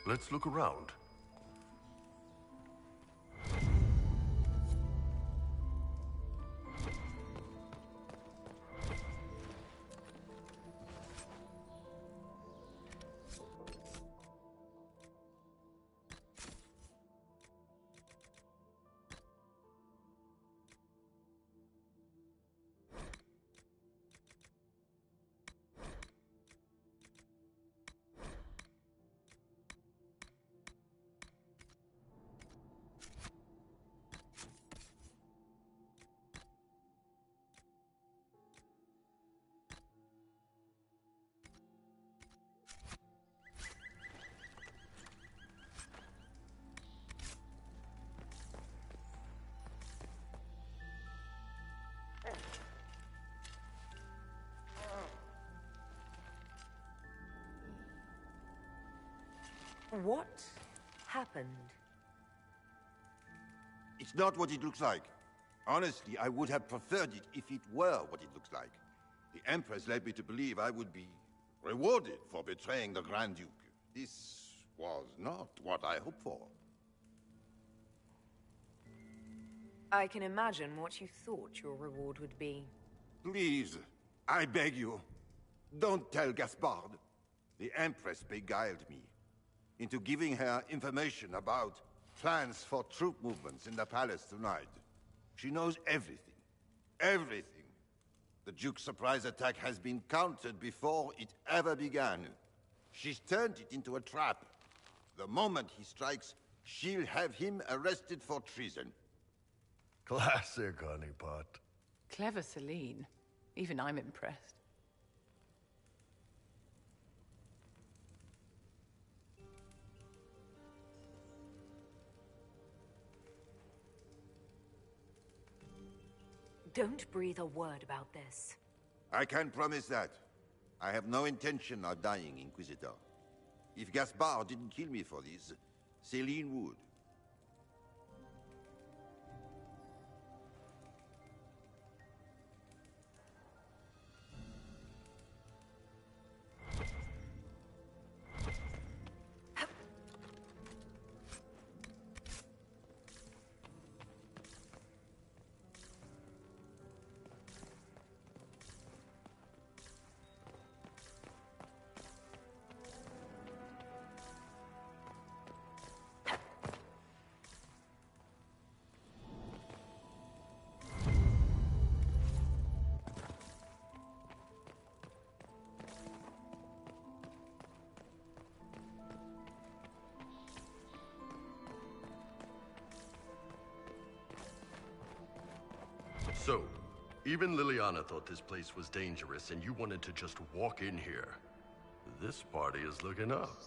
Let's look around. What happened? It's not what it looks like. Honestly, I would have preferred it if it were what it looks like. The Empress led me to believe I would be rewarded for betraying the Grand Duke. This was not what I hoped for. I can imagine what you thought your reward would be. Please, I beg you, don't tell Gaspard. The Empress beguiled me into giving her information about plans for troop movements in the palace tonight. She knows everything. Everything. The Duke's surprise attack has been countered before it ever began. She's turned it into a trap. The moment he strikes, she'll have him arrested for treason. Classic, honeypot. Clever Celine. Even I'm impressed. Don't breathe a word about this. I can promise that. I have no intention of dying, Inquisitor. If Gaspard didn't kill me for this, Celine would. So, even Liliana thought this place was dangerous and you wanted to just walk in here. This party is looking up.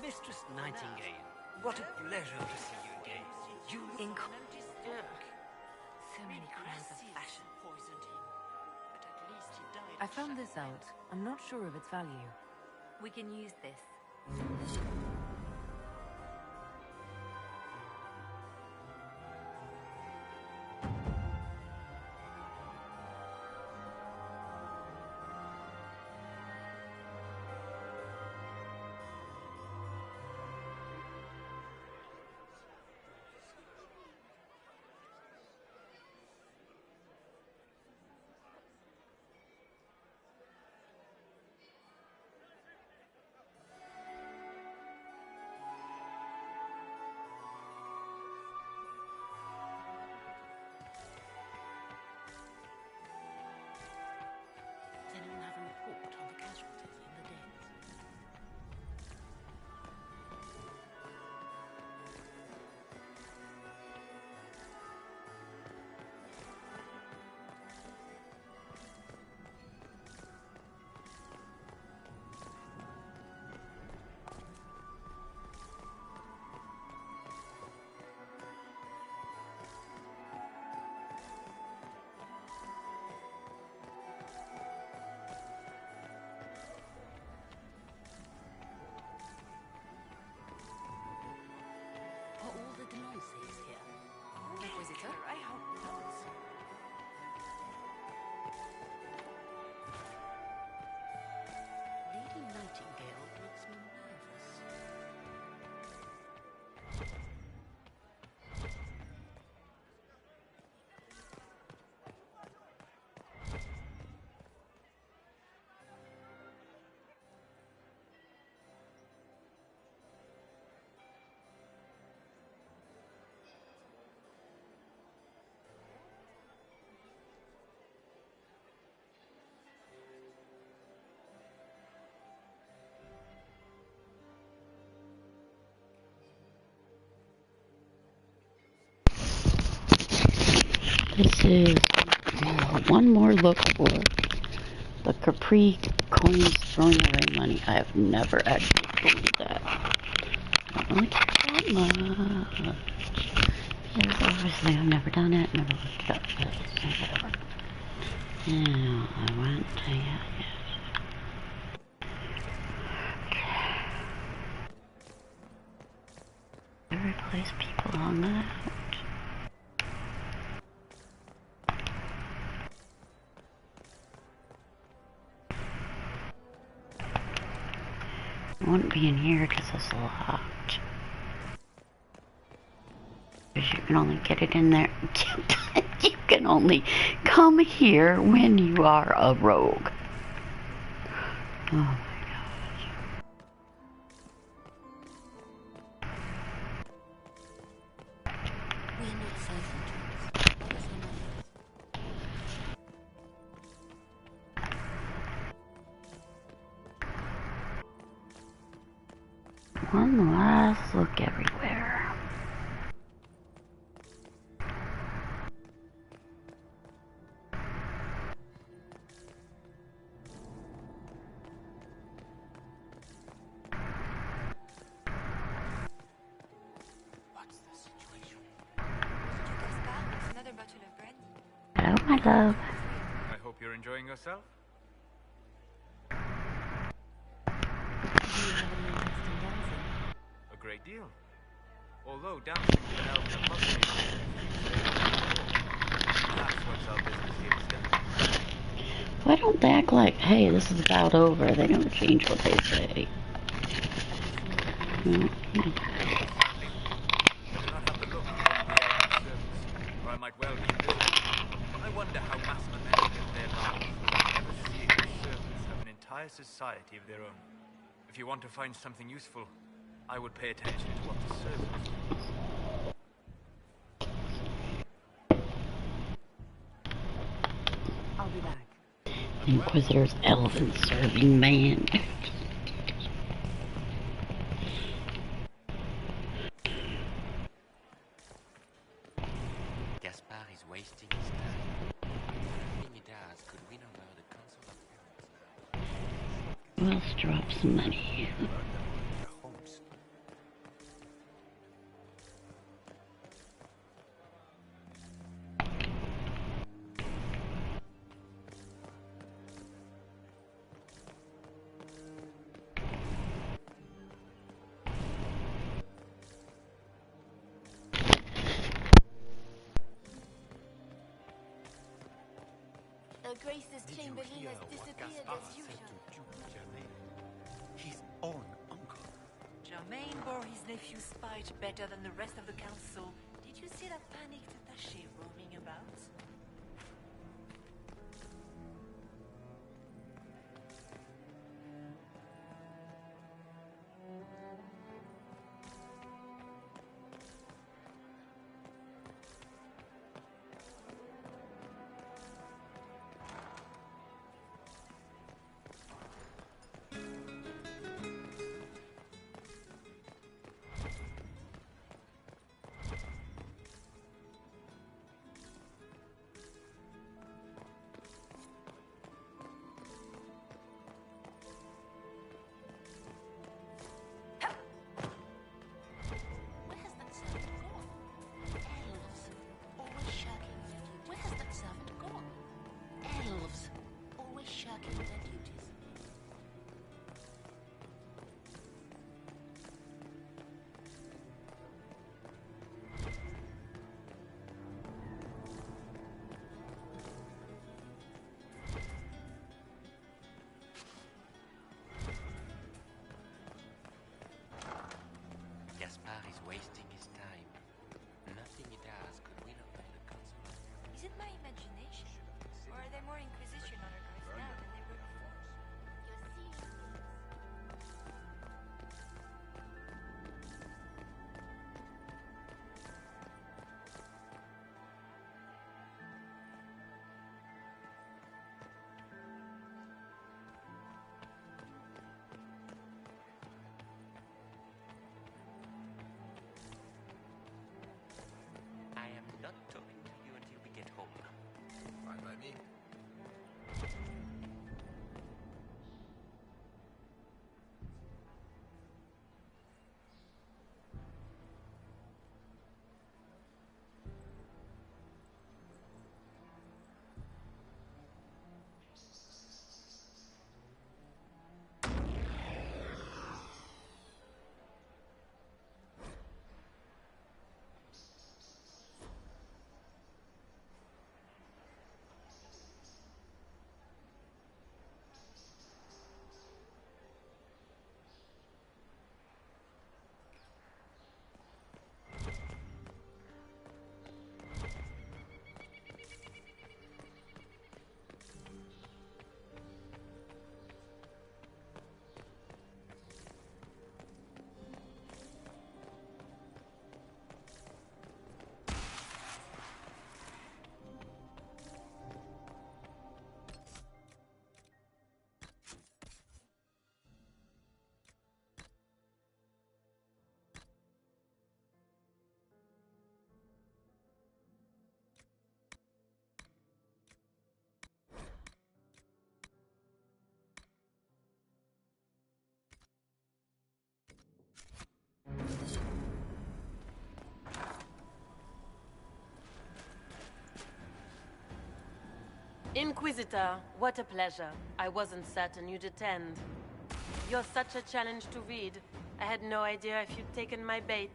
Mistress Nightingale, what a pleasure to see you again. You Look. So many crowns of fashion. poisoned him, but at least he died I found this out. I'm not sure of its value. We can use this. Inquisitor, I hope not. Lady Nightingale makes me nervous. This is one more look for the Capri coins throwing away money. I have never actually believed that. I don't really care that much. Yes, obviously I've never done it, never looked it up, but whatever. Now, I want to, yes. Every place people hung out. I wouldn't be in here because it's locked. Because you can only get it in there. You can only come here when you are a rogue. Oh my gosh. We're not self-interest. Others are not. One last look everywhere. What's the situation? Gaspard, another bottle of brandy. Hello, my love. I hope you're enjoying yourself. Do you have any interest in dancing? A great deal. Although dancing with an elf that must be perhaps once our business here is done. Why don't they act like, hey, this is about over? They don't change what they say. Mm-hmm. I do not have the look of one of the elven servants, or I might well be invisible. I wonder how Massima men live their lives, never seeing the servants have an entire society of their own. If you want to find something useful, I would pay attention to what the servants do. I'll be back. Inquisitor's elven serving man. Gaspard is wasting his time. Everything he does could win over the Council of Heralds now. Let's drop some money. Grace's Did you Chamberlain hear has what disappeared Gaspard as said usual. to Duke Germain? His own uncle. Germain bore his nephew's spite better than the rest of the council. Did you see that panicked attaché roaming about? Where has that servant gone? Elves, always shirking their duties. Where has that servant gone? Elves, always shirking their duties. Gaspard is wasting his time. Nothing he does could win over the council. Is it my imagination? Or are there more Inquisition honor guards now than they were before? You're seeing things. I am not talking to you until we get home. Fine by me. Inquisitor, what a pleasure. I wasn't certain you'd attend. You're such a challenge to read. I had no idea if you'd taken my bait.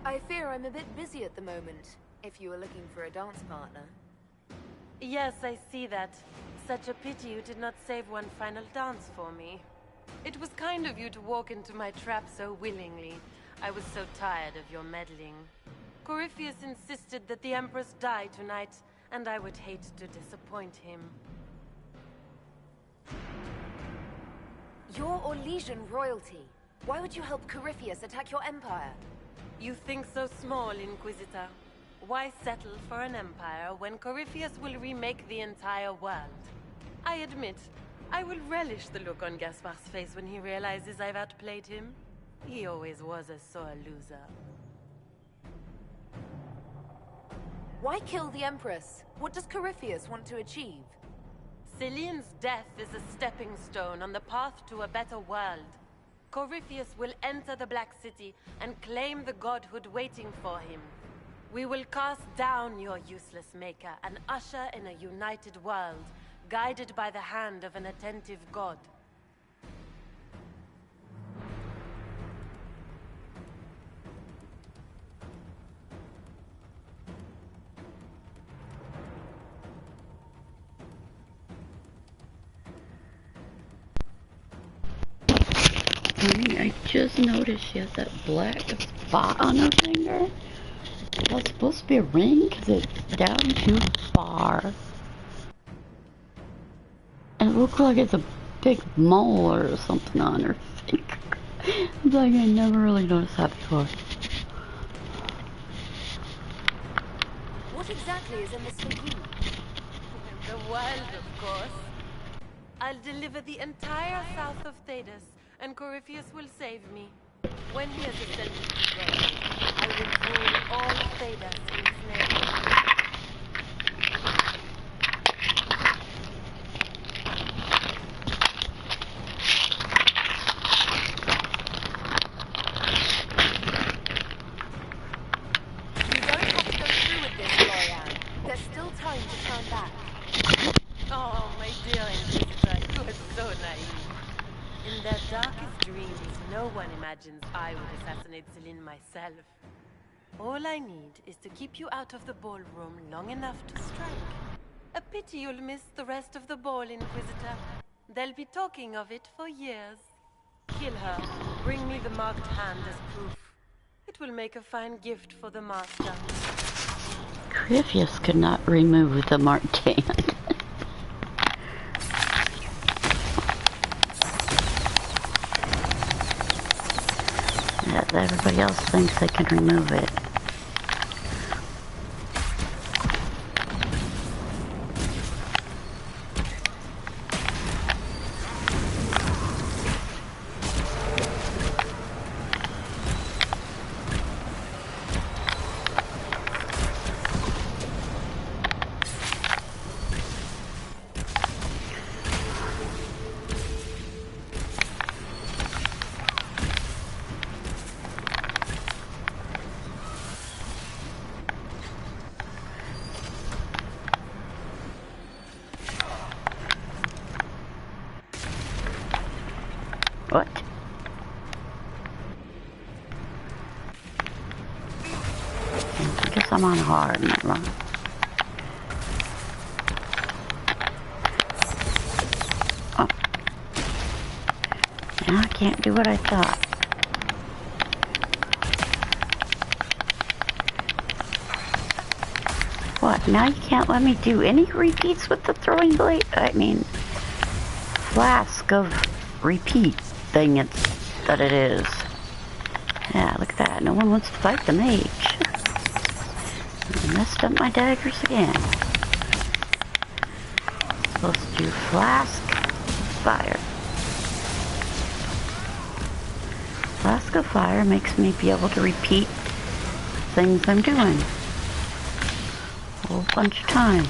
I fear I'm a bit busy at the moment, if you were looking for a dance partner. Yes, I see that. Such a pity you did not save one final dance for me. It was kind of you to walk into my trap so willingly. I was so tired of your meddling. Corypheus insisted that the Empress die tonight, and I would hate to disappoint him. You're Orlesian royalty. Why would you help Corypheus attack your empire? You think so small, Inquisitor. Why settle for an empire when Corypheus will remake the entire world? I admit, I will relish the look on Gaspard's face when he realizes I've outplayed him. He always was a sore loser. Why kill the Empress? What does Corypheus want to achieve? Celine's death is a stepping stone on the path to a better world. Corypheus will enter the Black City and claim the godhood waiting for him. We will cast down your useless maker and usher in a united world, guided by the hand of an attentive god. Honey, I just noticed she has that black spot on her finger. That's supposed to be a ring because it's down too far. It looks like it's a big mole or something on her finger. It's like I never really noticed that before. What exactly is in this for you? The wild, of course. I'll deliver the entire south of Thedas, and Corypheus will save me. When he has ascended to God, I will rule all Thedas in his name. You don't have to go through with this, Lorianne. There's still time to turn back. Oh, my dear Inquisitor, you are so naive. In their darkest dreams, no one imagines I would assassinate Celine myself. All I need is to keep you out of the ballroom long enough to strike. A pity you'll miss the rest of the ball, Inquisitor. They'll be talking of it for years. Kill her. Bring me the marked hand as proof. It will make a fine gift for the master. Corypheus could not remove the marked hand. Everybody else thinks they can remove it. What? I guess I'm on hard, not wrong. Oh. Now I can't do what I thought. What? Now you can't let me do any repeats with the throwing blade? I mean, flask of repeat thing that it is. Yeah, look at that. No one wants to fight the mage. I messed up my daggers again. Supposed to do flask, fire. Flask of fire makes me be able to repeat things I'm doing a whole bunch of times.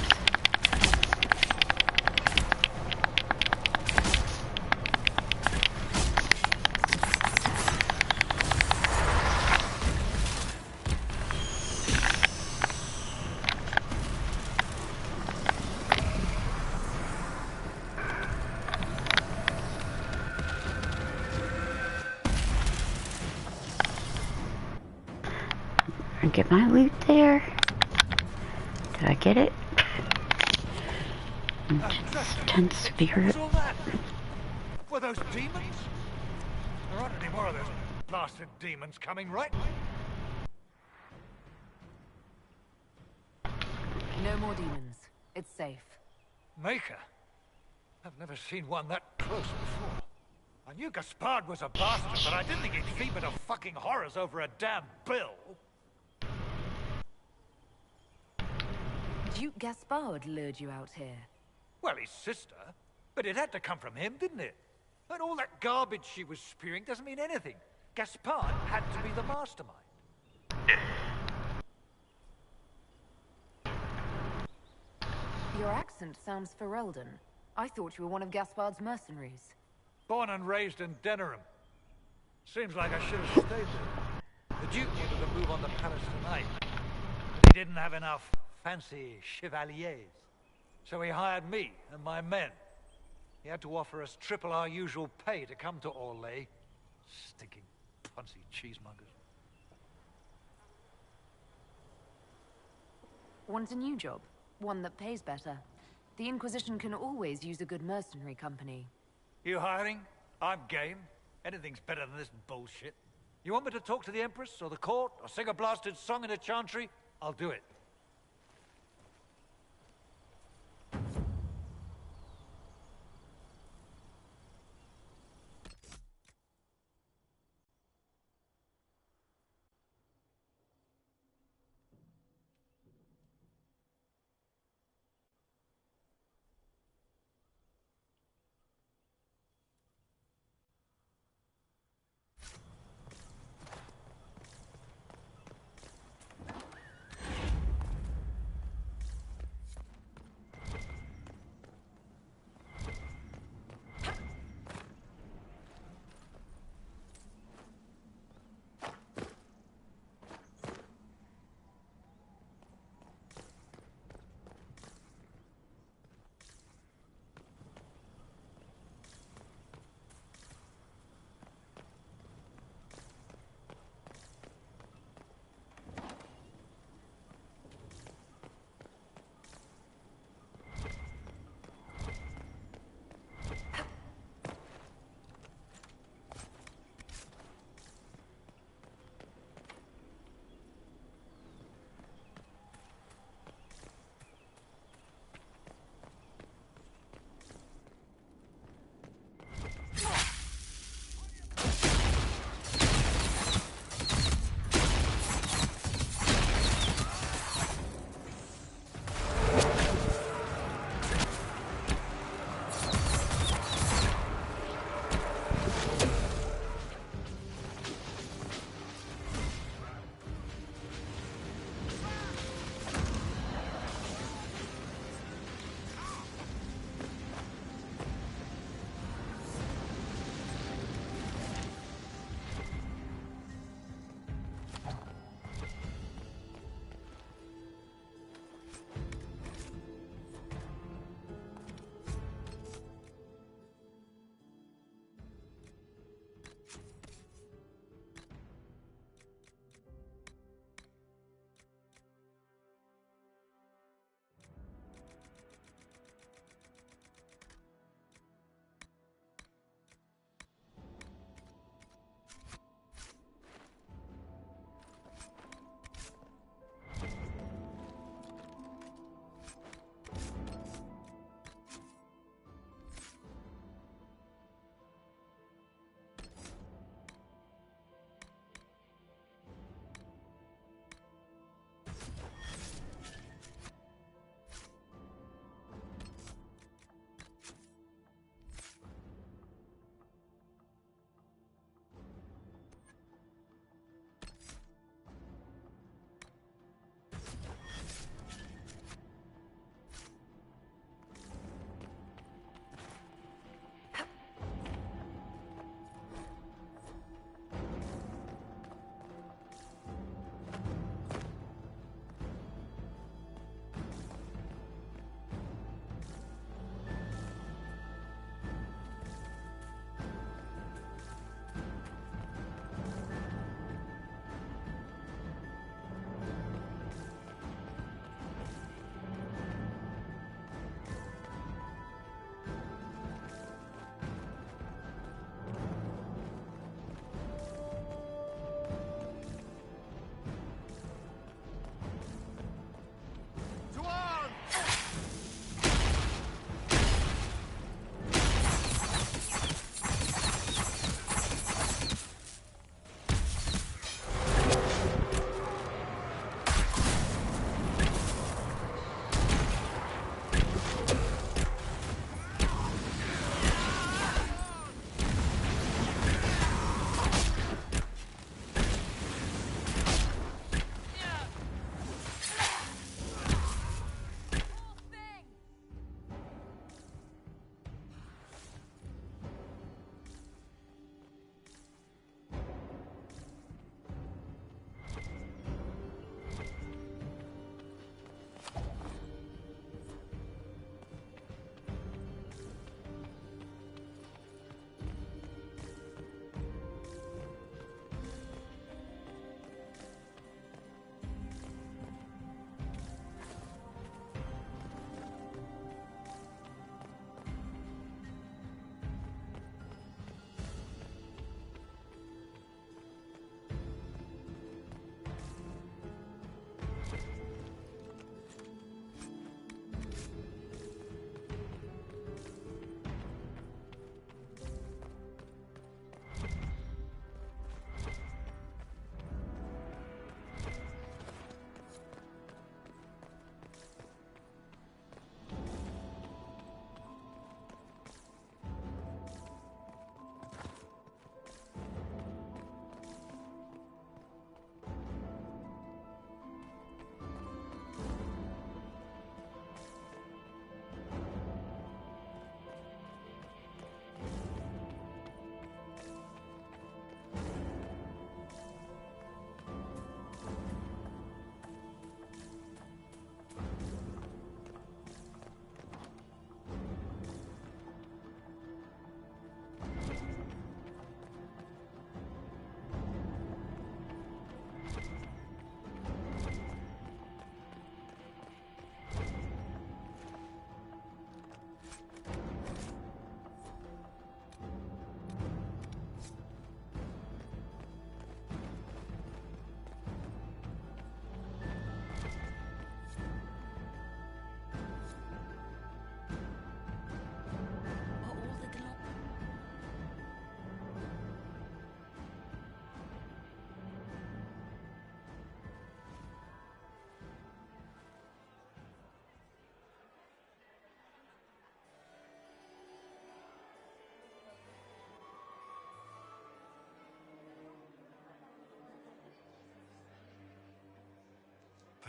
Get my loot there. Did I get it? Tense spirit. All that? Were those demons? There aren't any more of those blasted demons coming, right? No more demons. It's safe. Maker? I've never seen one that close before. I knew Gaspard was a bastard, but I didn't think he'd feed me to fucking horrors over a damn bill. Duke Gaspard lured you out here. Well, his sister. But it had to come from him, didn't it? And all that garbage she was spewing doesn't mean anything. Gaspard had to be the mastermind. Your accent sounds Ferelden. I thought you were one of Gaspard's mercenaries. Born and raised in Denerim. Seems like I should have stayed there. The Duke wanted to move on the palace tonight. He didn't have enough fancy chevaliers. So he hired me and my men. He had to offer us triple our usual pay to come to Orlais. Stinking punsy cheesemongers. Want a new job? One that pays better. The Inquisition can always use a good mercenary company. You hiring? I'm game. Anything's better than this bullshit. You want me to talk to the Empress, or the court, or sing a blasted song in a chantry? I'll do it.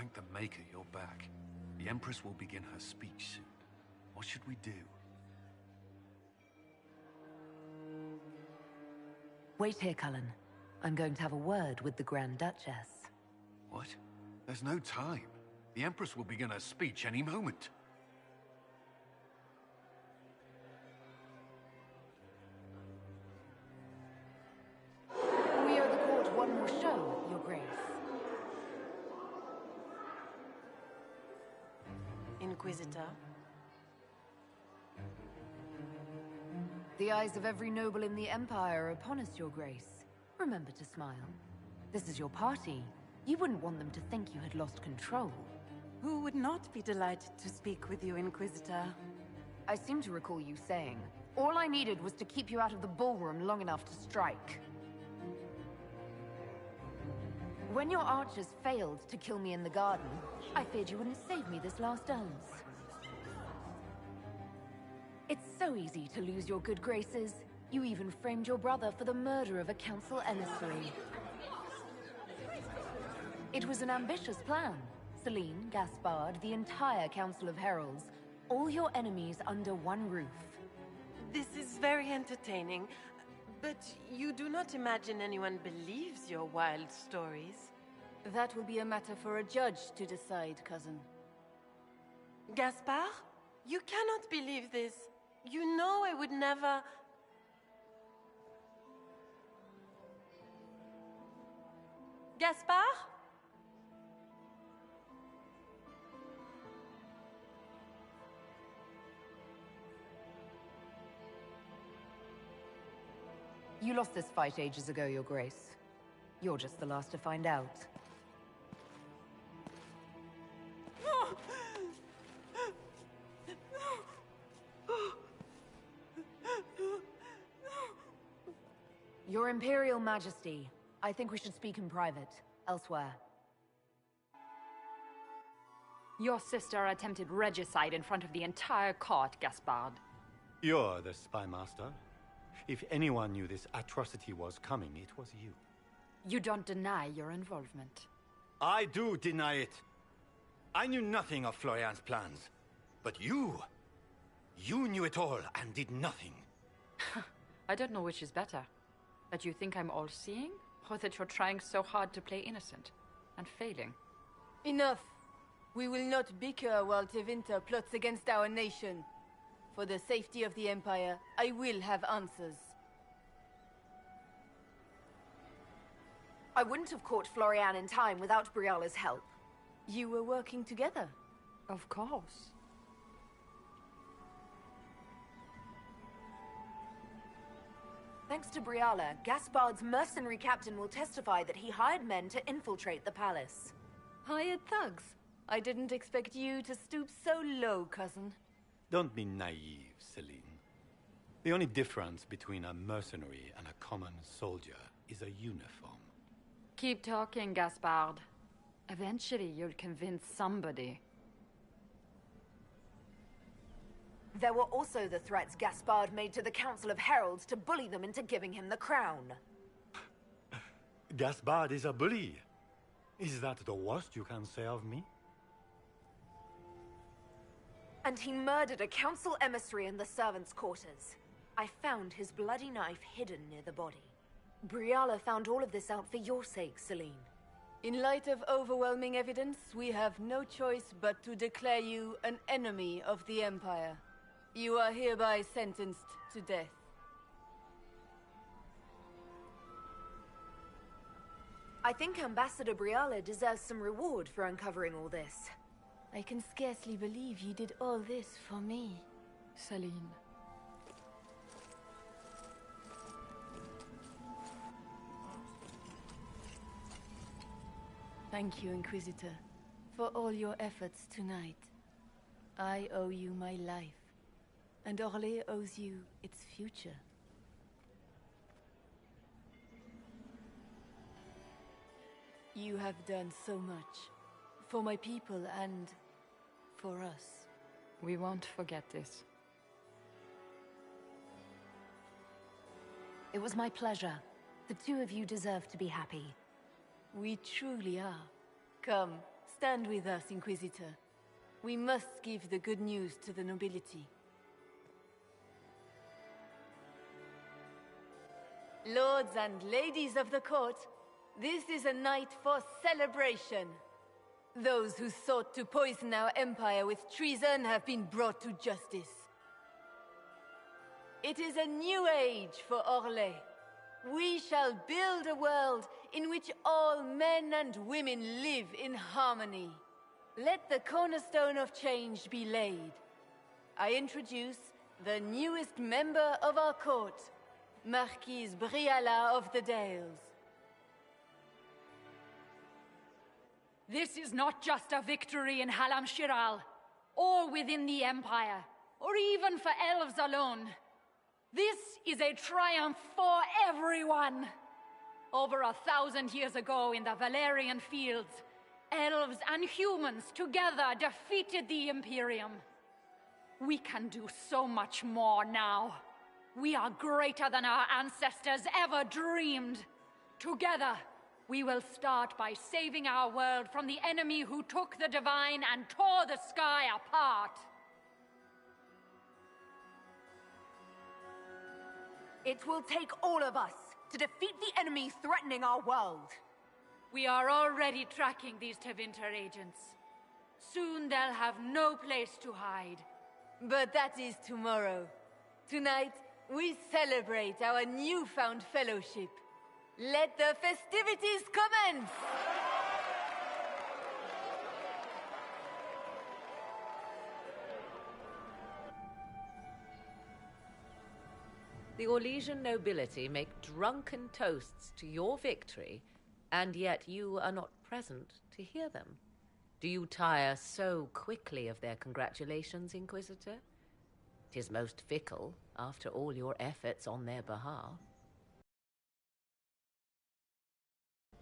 Thank the Maker you're back. The Empress will begin her speech soon. What should we do? Wait here, Cullen. I'm going to have a word with the Grand Duchess. What? There's no time. The Empress will begin her speech any moment. We owe the court one more show, Your Grace. Inquisitor. The eyes of every noble in the Empire are upon us, Your Grace. Remember to smile. This is your party. You wouldn't want them to think you had lost control. Who would not be delighted to speak with you, Inquisitor? I seem to recall you saying, all I needed was to keep you out of the ballroom long enough to strike. When your archers failed to kill me in the garden, I feared you wouldn't save me this last dance. It's so easy to lose your good graces. You even framed your brother for the murder of a council emissary. It was an ambitious plan. Celine, Gaspard, the entire Council of Heralds, all your enemies under one roof. This is very entertaining, but you do not imagine anyone believes your wild stories? That will be a matter for a judge to decide, cousin. Gaspard? You cannot believe this. You know I would never... Gaspard? You lost this fight ages ago, Your Grace. You're just the last to find out. Your Imperial Majesty, I think we should speak in private, elsewhere. Your sister attempted regicide in front of the entire court, Gaspard. You're the spy master. If anyone knew this atrocity was coming, it was you. You don't deny your involvement. I do deny it. I knew nothing of Florian's plans. But you knew it all and did nothing. I don't know which is better. That you think I'm all-seeing, or that you're trying so hard to play innocent and failing? Enough. We will not bicker while Tevinter plots against our nation. For the safety of the Empire, I will have answers. I wouldn't have caught Florian in time without Briala's help. You were working together? Of course. Thanks to Briala, Gaspard's mercenary captain will testify that he hired men to infiltrate the palace. Hired thugs? I didn't expect you to stoop so low, cousin. Don't be naive, Celine. The only difference between a mercenary and a common soldier is a uniform. Keep talking, Gaspard. Eventually, you'll convince somebody. There were also the threats Gaspard made to the Council of Heralds to bully them into giving him the crown. Gaspard is a bully. Is that the worst you can say of me? And he murdered a council emissary in the servants' quarters. I found his bloody knife hidden near the body. Briala found all of this out for your sake, Celine. In light of overwhelming evidence, we have no choice but to declare you an enemy of the Empire. You are hereby sentenced to death. I think Ambassador Briala deserves some reward for uncovering all this. I can scarcely believe you did all this for me. Celine. Thank you, Inquisitor, for all your efforts tonight. I owe you my life, and Orlais owes you its future. You have done so much. For my people and for us. We won't forget this. It was my pleasure. The two of you deserve to be happy. We truly are. Come, stand with us, Inquisitor. We must give the good news to the nobility. Lords and ladies of the court, this is a night for celebration. Those who sought to poison our empire with treason have been brought to justice. It is a new age for Orlais. We shall build a world in which all men and women live in harmony. Let the cornerstone of change be laid. I introduce the newest member of our court, Marquise Briala of the Dales. This is not just a victory in Halam Shiral, or within the Empire, or even for elves alone. This is a triumph for everyone! Over 1,000 years ago in the Valerian fields, elves and humans together defeated the Imperium. We can do so much more now. We are greater than our ancestors ever dreamed. Together, we will start by saving our world from the enemy who took the divine and tore the sky apart. It will take all of us to defeat the enemy threatening our world. We are already tracking these Tevinter agents. Soon they'll have no place to hide. But that is tomorrow. Tonight, we celebrate our newfound fellowship. Let the festivities commence! The Orlesian nobility make drunken toasts to your victory, and yet you are not present to hear them. Do you tire so quickly of their congratulations, Inquisitor? 'Tis most fickle, after all your efforts on their behalf.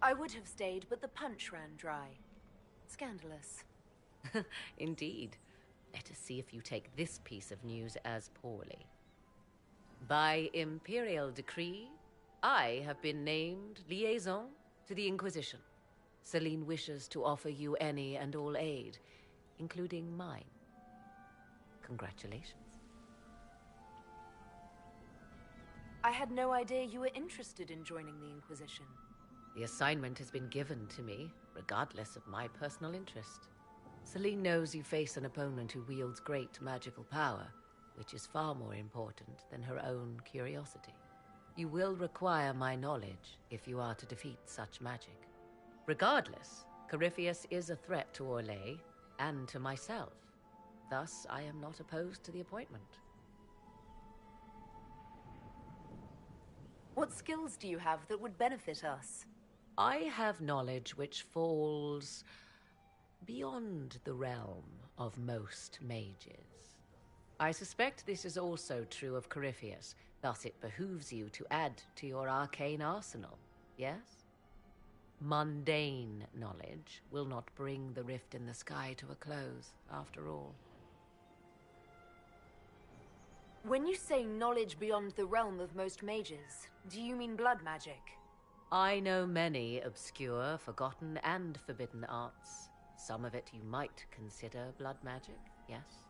I would have stayed, but the punch ran dry. Scandalous. Indeed. Let us see if you take this piece of news as poorly. By imperial decree, I have been named liaison to the Inquisition. Celine wishes to offer you any and all aid, including mine. Congratulations. I had no idea you were interested in joining the Inquisition. The assignment has been given to me, regardless of my personal interest. Celine knows you face an opponent who wields great magical power, which is far more important than her own curiosity. You will require my knowledge if you are to defeat such magic. Regardless, Corypheus is a threat to Orlais and to myself. Thus, I am not opposed to the appointment. What skills do you have that would benefit us? I have knowledge which falls beyond the realm of most mages. I suspect this is also true of Corypheus, thus it behooves you to add to your arcane arsenal, yes? Mundane knowledge will not bring the rift in the sky to a close, after all. When you say knowledge beyond the realm of most mages, do you mean blood magic? I know many obscure, forgotten, and forbidden arts. Some of it you might consider blood magic, yes?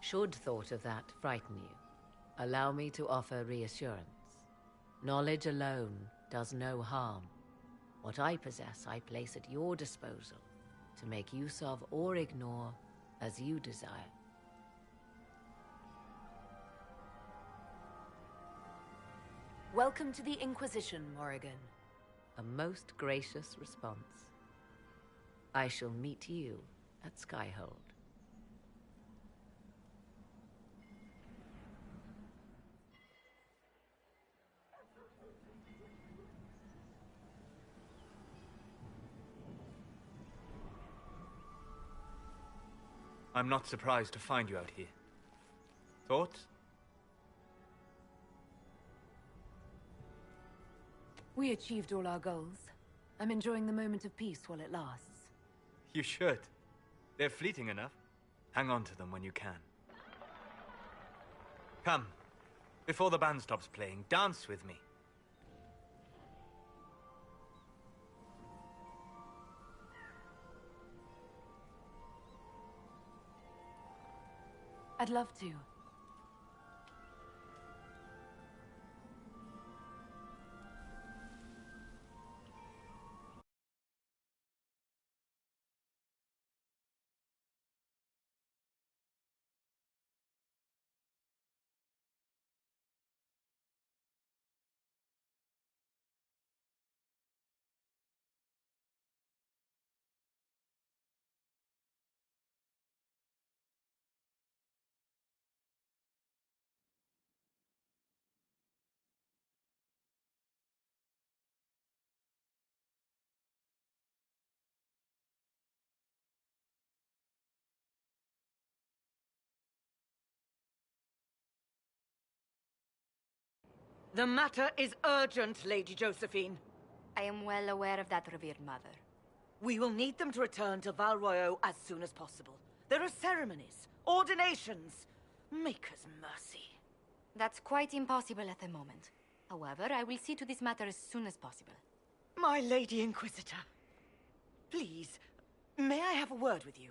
Should thought of that frighten you, allow me to offer reassurance. Knowledge alone does no harm. What I possess, I place at your disposal to make use of or ignore as you desire. Welcome to the Inquisition, Morrigan. A most gracious response. I shall meet you at Skyhold. I'm not surprised to find you out here. Thoughts? We achieved all our goals. I'm enjoying the moment of peace while it lasts. You should. They're fleeting enough. Hang on to them when you can. Come. Before the band stops playing, dance with me. I'd love to. The matter is urgent, Lady Josephine. I am well aware of that, revered mother. We will need them to return to Val Royeaux as soon as possible. There are ceremonies, ordinations. Make us mercy. That's quite impossible at the moment. However, I will see to this matter as soon as possible. My Lady Inquisitor, please, may I have a word with you?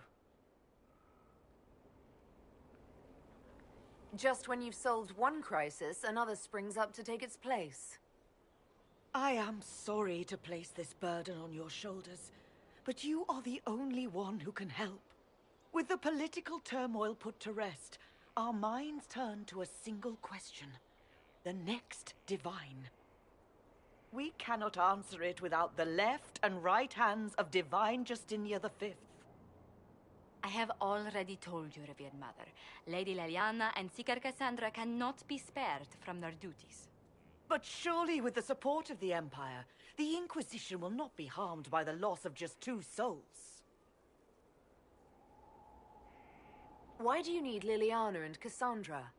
Just when you've solved one crisis, another springs up to take its place. I am sorry to place this burden on your shoulders, but you are the only one who can help. With the political turmoil put to rest, our minds turn to a single question. The next divine. We cannot answer it without the left and right hands of Divine Justinia V. I have already told you, revered mother. Lady Leliana and Seeker Cassandra cannot be spared from their duties. But surely with the support of the Empire, the Inquisition will not be harmed by the loss of just 2 souls. Why do you need Liliana and Cassandra?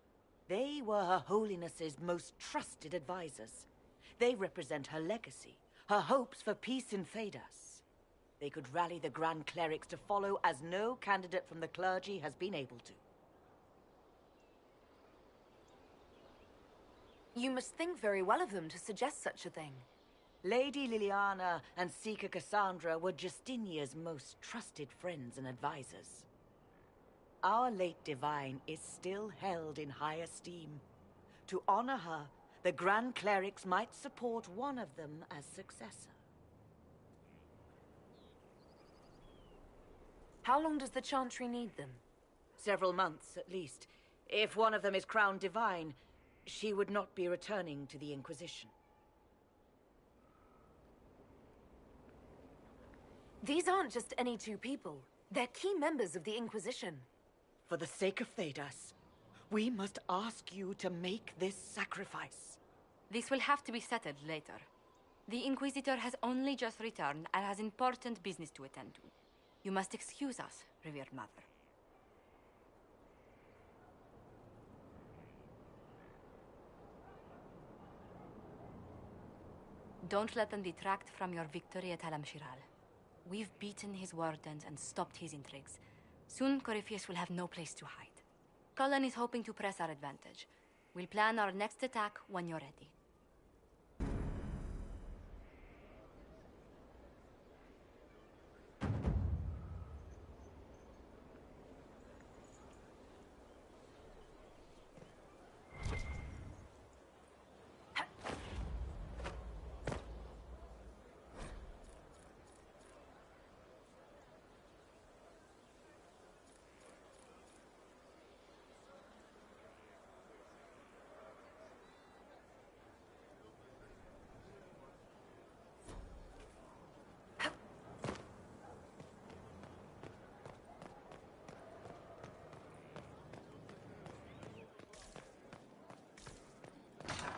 They were Her Holiness's most trusted advisors. They represent her legacy, her hopes for peace in Thedas. They could rally the Grand Clerics to follow as no candidate from the clergy has been able to. You must think very well of them to suggest such a thing. Lady Liliana and Seeker Cassandra were Justinia's most trusted friends and advisors. Our late divine is still held in high esteem. To honor her, the Grand Clerics might support one of them as successor. How long does the Chantry need them? Several months, at least. If one of them is crowned divine, she would not be returning to the Inquisition. These aren't just any 2 people. They're key members of the Inquisition. For the sake of Thedas, we must ask you to make this sacrifice. This will have to be settled later. The Inquisitor has only just returned and has important business to attend to. You must excuse us, revered mother. Don't let them detract from your victory at Alam-Shiral. We've beaten his wardens and stopped his intrigues. Soon, Corypheus will have no place to hide. Cullen is hoping to press our advantage. We'll plan our next attack when you're ready.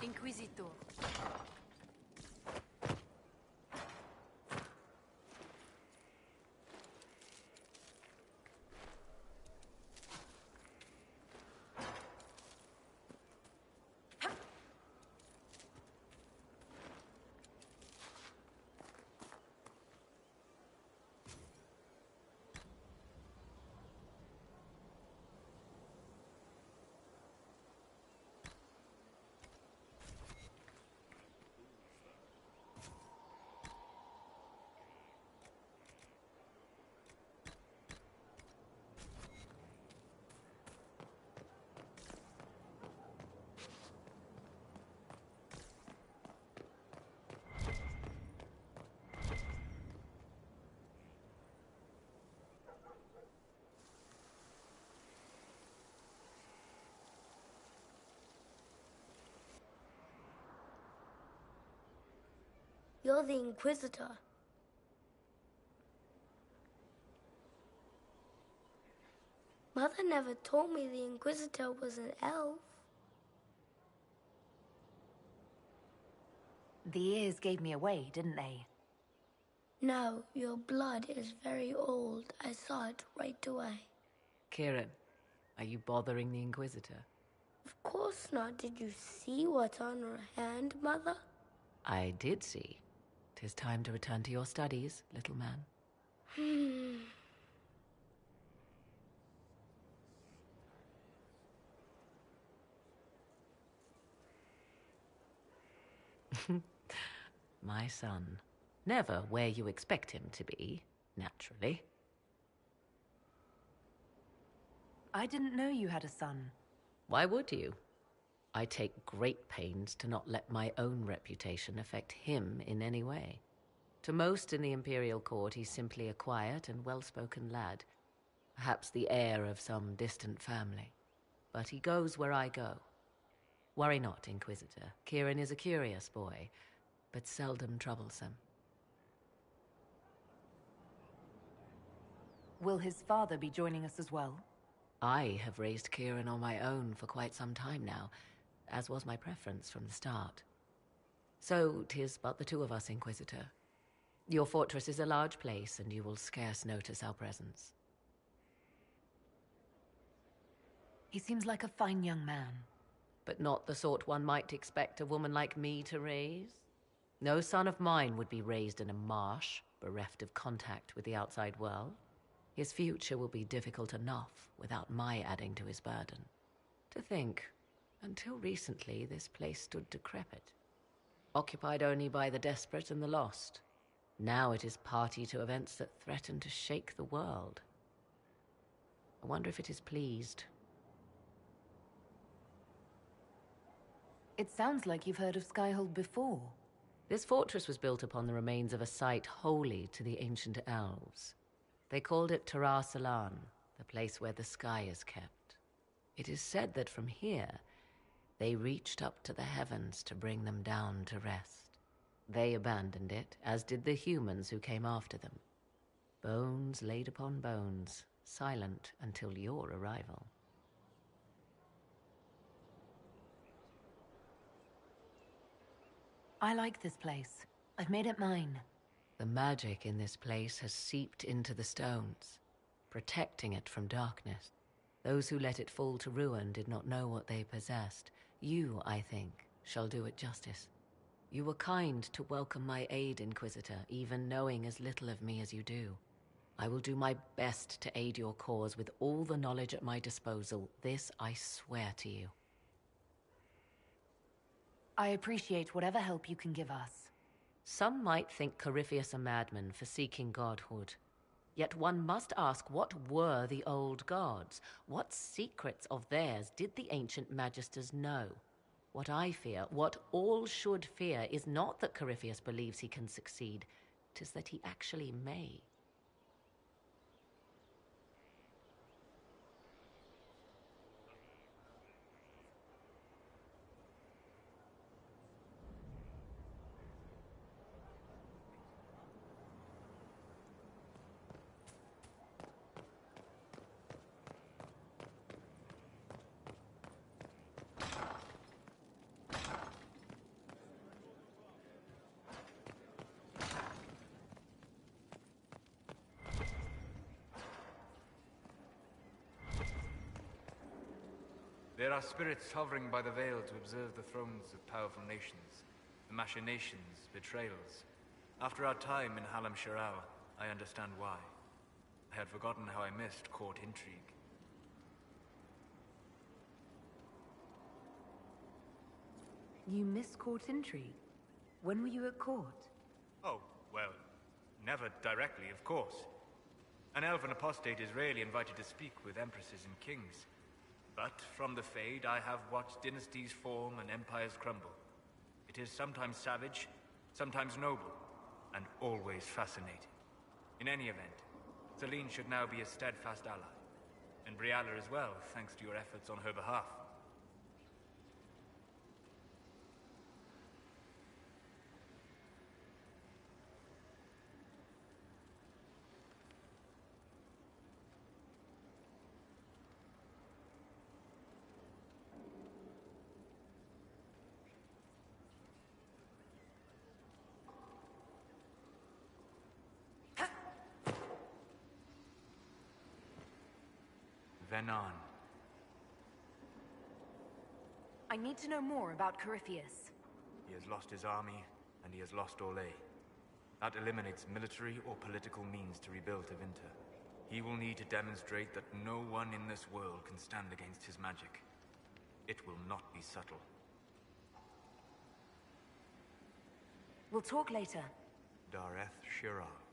Inquisitor. You're the Inquisitor. Mother never told me the Inquisitor was an elf. The ears gave me away, didn't they? No, your blood is very old. I saw it right away. Kieran, are you bothering the Inquisitor? Of course not. Did you see what's on her hand, Mother? I did see. 'Tis time to return to your studies, little man. My son. Never where you expect him to be, naturally. I didn't know you had a son. Why would you? I take great pains to not let my own reputation affect him in any way. To most in the Imperial Court, he's simply a quiet and well-spoken lad. Perhaps the heir of some distant family. But he goes where I go. Worry not, Inquisitor. Kieran is a curious boy, but seldom troublesome. Will his father be joining us as well? I have raised Kieran on my own for quite some time now, as was my preference from the start. So 'tis but the two of us, Inquisitor. Your fortress is a large place, and you will scarce notice our presence. He seems like a fine young man. But not the sort one might expect a woman like me to raise. No son of mine would be raised in a marsh, bereft of contact with the outside world. His future will be difficult enough without my adding to his burden. To think, until recently this place stood decrepit, occupied only by the desperate and the lost. Now it is party to events that threaten to shake the world. I wonder if it is pleased. It sounds like you've heard of Skyhold before. This fortress was built upon the remains of a site holy to the ancient elves. They called it Salan, the place where the sky is kept. It is said that from here, they reached up to the heavens to bring them down to rest. They abandoned it, as did the humans who came after them. Bones laid upon bones, silent until your arrival. I like this place. I've made it mine. The magic in this place has seeped into the stones, protecting it from darkness. Those who let it fall to ruin did not know what they possessed. You, I think, shall do it justice. You were kind to welcome my aid, Inquisitor, even knowing as little of me as you do. I will do my best to aid your cause with all the knowledge at my disposal. This I swear to you. I appreciate whatever help you can give us. Some might think Corypheus a madman for seeking godhood. Yet one must ask, what were the old gods? What secrets of theirs did the ancient magisters know? What I fear, what all should fear, is not that Corypheus believes he can succeed. 'Tis that he actually may. There are spirits hovering by the veil to observe the thrones of powerful nations, the machinations, betrayals. After our time in Halam Shiral, I understand why. I had forgotten how I missed court intrigue. You miss court intrigue? When were you at court? Oh, well, never directly, of course. An elven apostate is rarely invited to speak with empresses and kings. But from the Fade, I have watched dynasties form and empires crumble. It is sometimes savage, sometimes noble, and always fascinating. In any event, Celine should now be a steadfast ally. And Briala as well, thanks to your efforts on her behalf. Venan. I need to know more about Corypheus. He has lost his army, and he has lost Orlais. That eliminates military or political means to rebuild Tevinter. He will need to demonstrate that no one in this world can stand against his magic. It will not be subtle. We'll talk later. Dareth Shiral.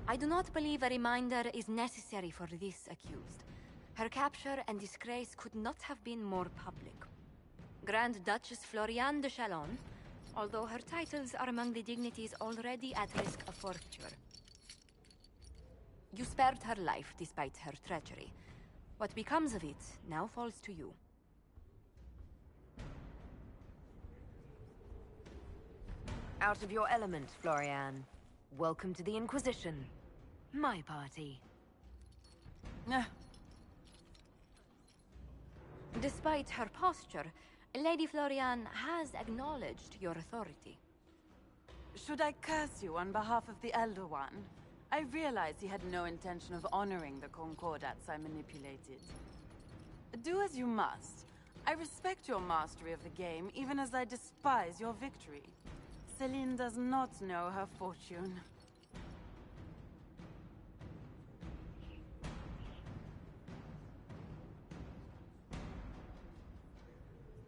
I do not believe a reminder is necessary for this accused. Her capture and disgrace could not have been more public. Grand Duchess Floriane de Chalon, although her titles are among the dignities already at risk of forfeiture. You spared her life despite her treachery. What becomes of it now falls to you. Out of your element, Florian. Welcome to the Inquisition. My party. Despite her posture, Lady Florian has acknowledged your authority. Should I curse you on behalf of the Elder One? I realize he had no intention of honoring the concordats I manipulated. Do as you must. I respect your mastery of the game, even as I despise your victory. Celine does not know her fortune.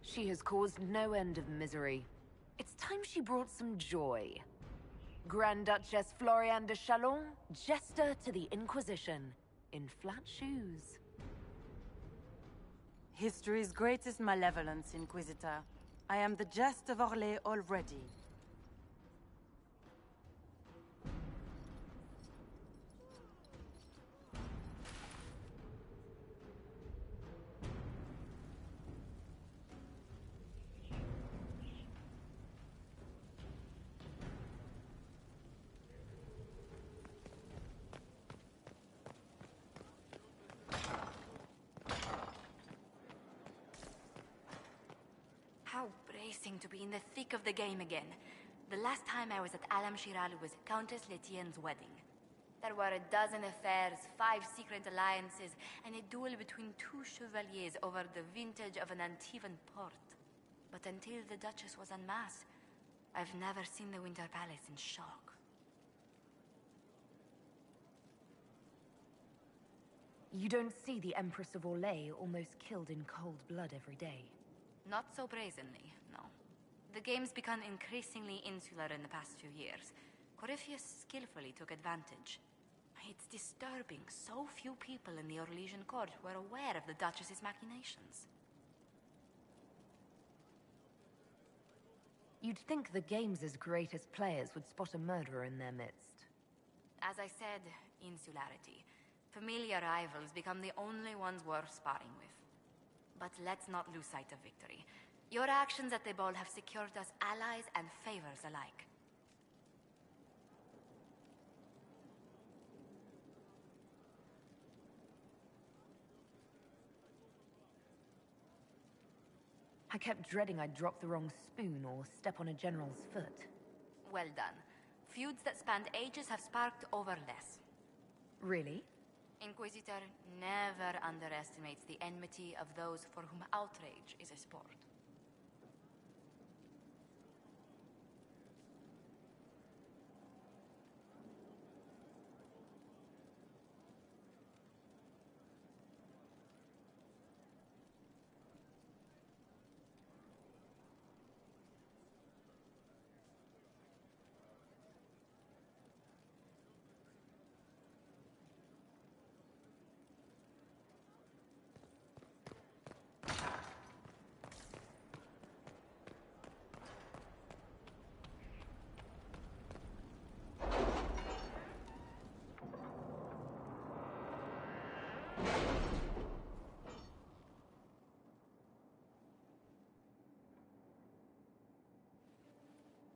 She has caused no end of misery. It's time she brought some joy. Grand Duchess Florian de Chalon, jester to the Inquisition, in flat shoes. History's greatest malevolence, Inquisitor. I am the jest of Orlais already. How bracing to be in the thick of the game again. The last time I was at Alam Shiral was Countess Letienne's wedding. There were a dozen affairs, 5 secret alliances, and a duel between 2 chevaliers over the vintage of an Antivan port. But until the Duchess was unmasked, I've never seen the Winter Palace in shock. You don't see the Empress of Orlais almost killed in cold blood every day. Not so brazenly, no. The game's become increasingly insular in the past few years. Corypheus skillfully took advantage. It's disturbing so few people in the Orlesian court were aware of the Duchess's machinations. You'd think the game's greatest players would spot a murderer in their midst. As I said, insularity. Familiar rivals become the only ones worth sparring with. But let's not lose sight of victory. Your actions at the ball have secured us allies and favors alike. I kept dreading I'd drop the wrong spoon or step on a general's foot. Well done. Feuds that spanned ages have sparked over less. Really? Inquisitor never underestimates the enmity of those for whom outrage is a sport.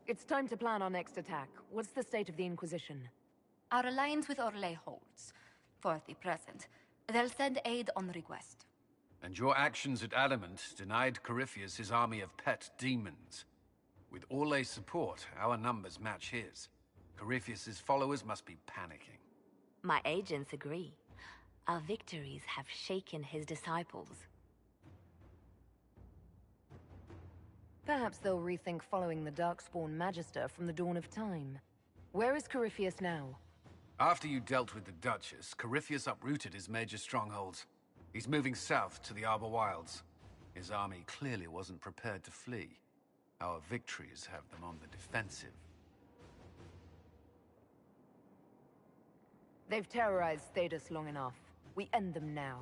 It's time to plan our next attack. What's the state of the Inquisition? Our alliance with Orlais holds. For the present. They'll send aid on request. And your actions at Adamant denied Corypheus his army of pet demons. With Orlais' support, our numbers match his. Corypheus' followers must be panicking. My agents agree. Our victories have shaken his disciples. Perhaps they'll rethink following the Darkspawn Magister from the dawn of time. Where is Corypheus now? After you dealt with the Duchess, Corypheus uprooted his major strongholds. He's moving south to the Arbor Wilds. His army clearly wasn't prepared to flee. Our victories have them on the defensive. They've terrorized Thedas long enough. We end them now.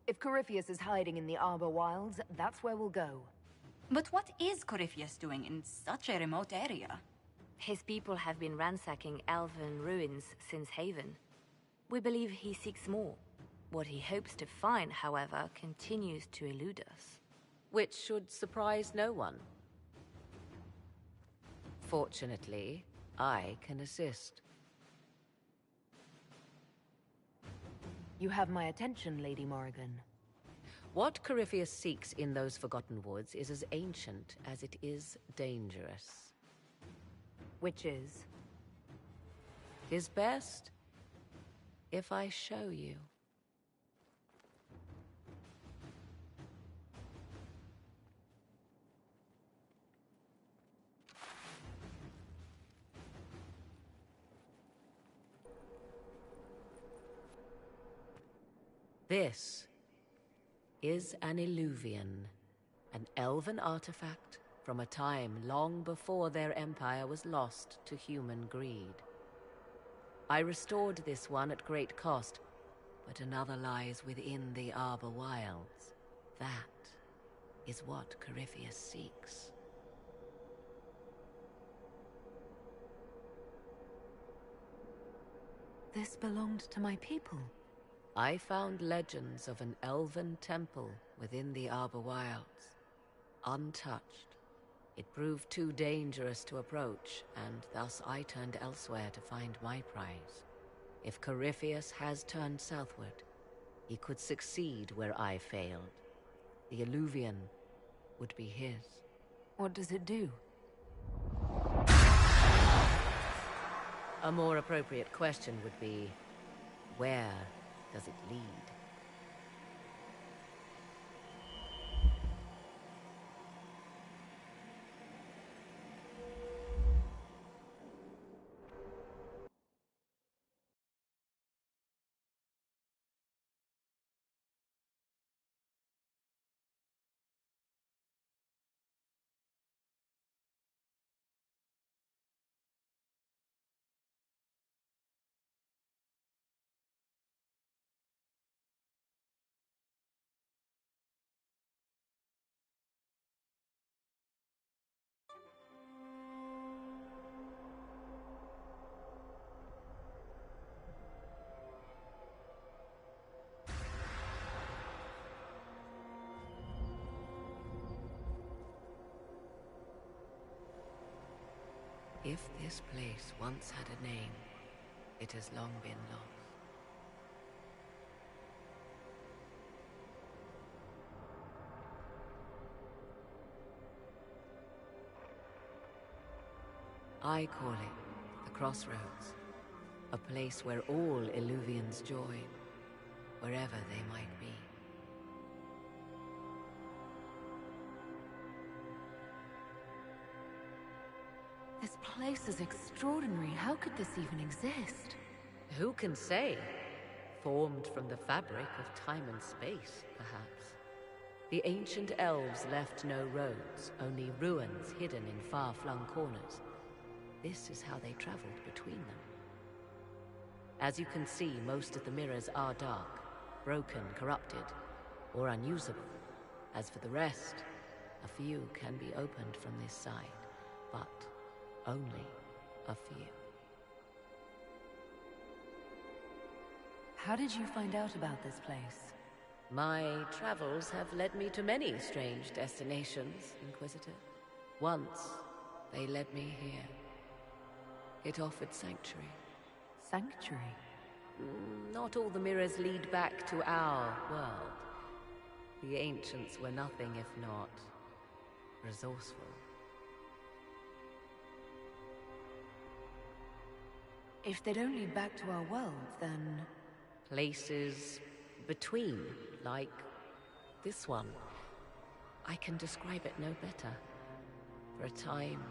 If Corypheus is hiding in the Arbor Wilds, that's where we'll go. But what is Corypheus doing in such a remote area? His people have been ransacking elven ruins since Haven. We believe he seeks more. What he hopes to find, however, continues to elude us. Which should surprise no one. Fortunately, I can assist. You have my attention, Lady Morrigan. What Corypheus seeks in those Forgotten Woods is as ancient as it is dangerous. Which is? 'Tis best if I show you. This is an Illuvian, an elven artifact from a time long before their empire was lost to human greed. I restored this one at great cost, but another lies within the Arbor Wilds. That is what Corypheus seeks. This belonged to my people. I found legends of an elven temple within the Arbor Wilds. Untouched. It proved too dangerous to approach, and thus I turned elsewhere to find my prize. If Corypheus has turned southward, he could succeed where I failed. The Illuvian would be his. What does it do? A more appropriate question would be, where does it lead? If this place once had a name, it has long been lost. I call it the Crossroads, a place where all Illuvians join, wherever they might be. This place is extraordinary. How could this even exist? Who can say? Formed from the fabric of time and space, perhaps. The ancient elves left no roads, only ruins hidden in far-flung corners. This is how they traveled between them. As you can see, most of the mirrors are dark, broken, corrupted, or unusable. As for the rest, a few can be opened from this side, but only a few. How did you find out about this place? My travels have led me to many strange destinations, Inquisitor. Once, they led me here. It offered sanctuary. Sanctuary? Not all the mirrors lead back to our world. The ancients were nothing if not resourceful. If they don't lead back to our world, then... Places between, like this one. I can describe it no better. For a time,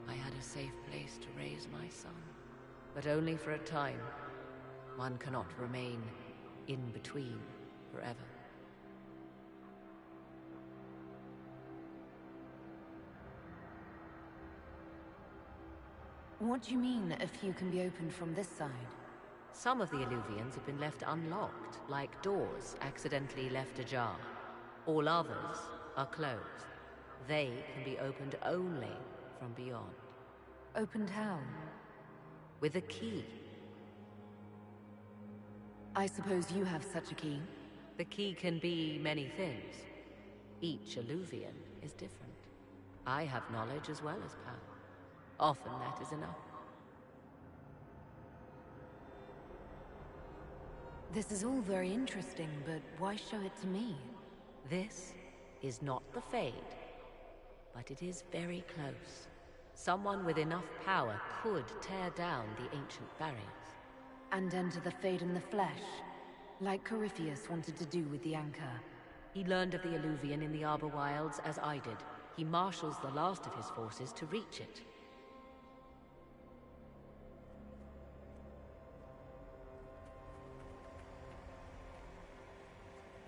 I had a safe place to raise my son. But only for a time. One cannot remain in between forever. What do you mean, a few can be opened from this side? Some of the Illuvians have been left unlocked, like doors accidentally left ajar. All others are closed. They can be opened only from beyond. Opened how? With a key. I suppose you have such a key. The key can be many things. Each Eluvian is different. I have knowledge as well as power. Often that is enough. This is all very interesting, but why show it to me? This is not the Fade, but it is very close. Someone with enough power could tear down the ancient barriers. And enter the Fade in the flesh, like Corypheus wanted to do with the Anchor. He learned of the Eluvian in the Arbor Wilds as I did. He marshals the last of his forces to reach it.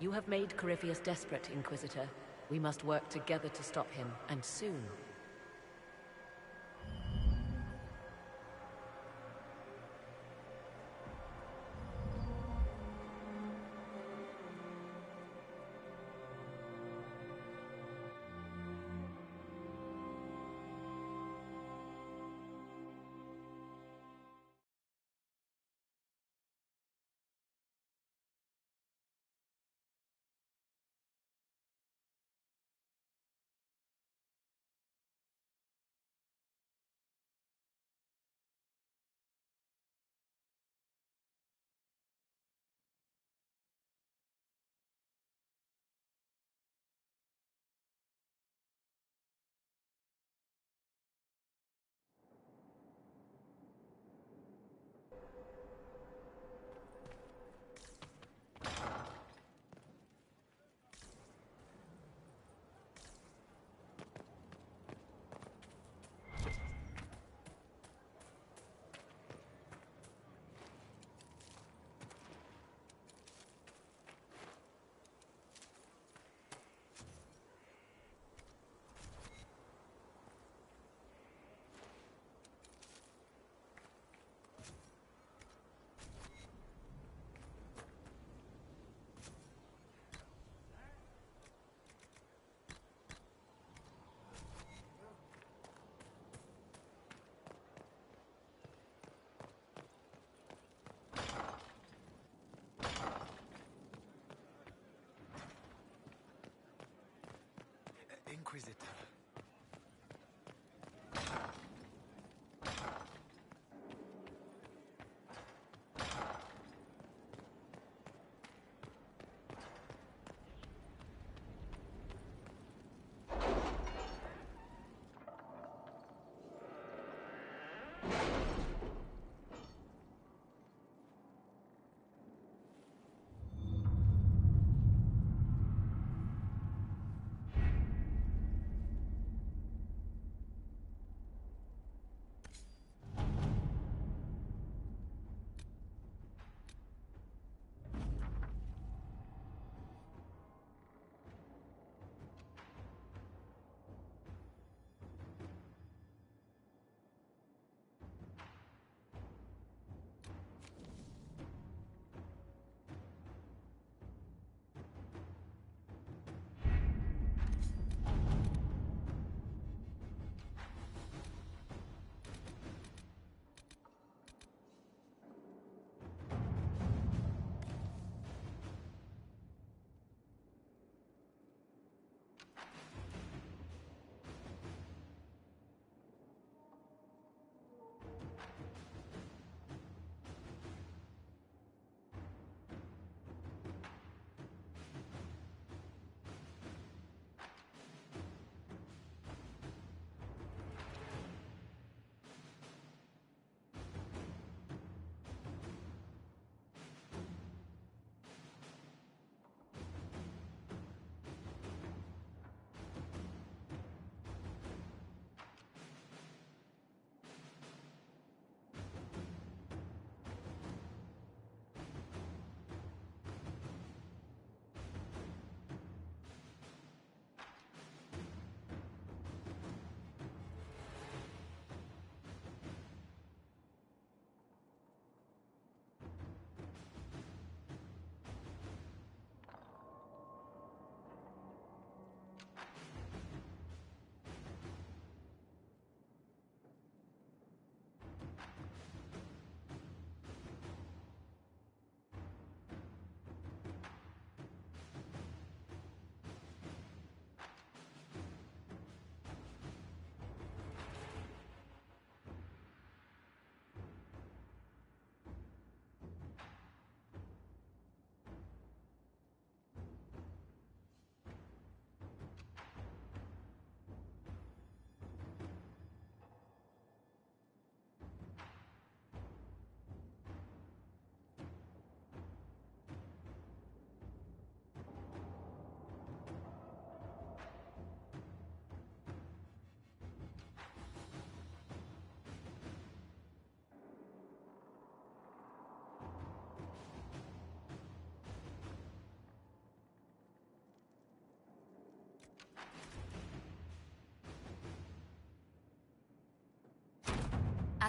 You have made Corypheus desperate, Inquisitor. We must work together to stop him, and soon.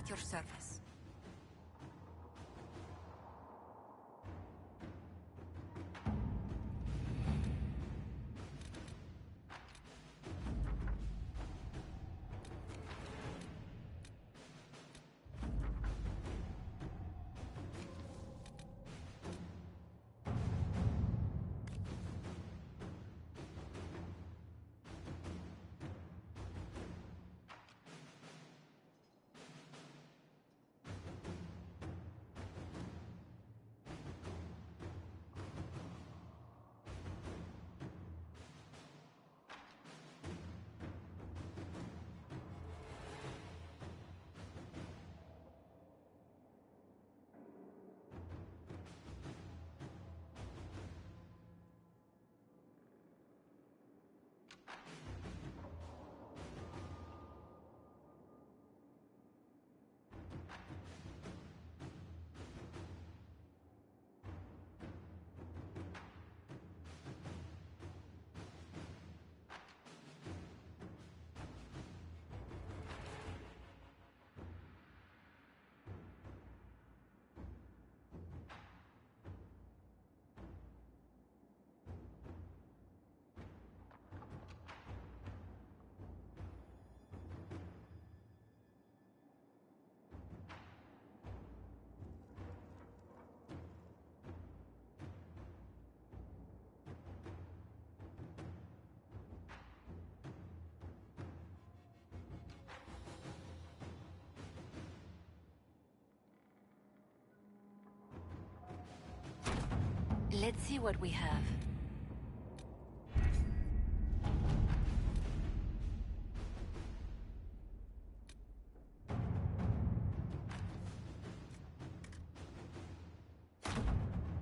At your service. Let's see what we have.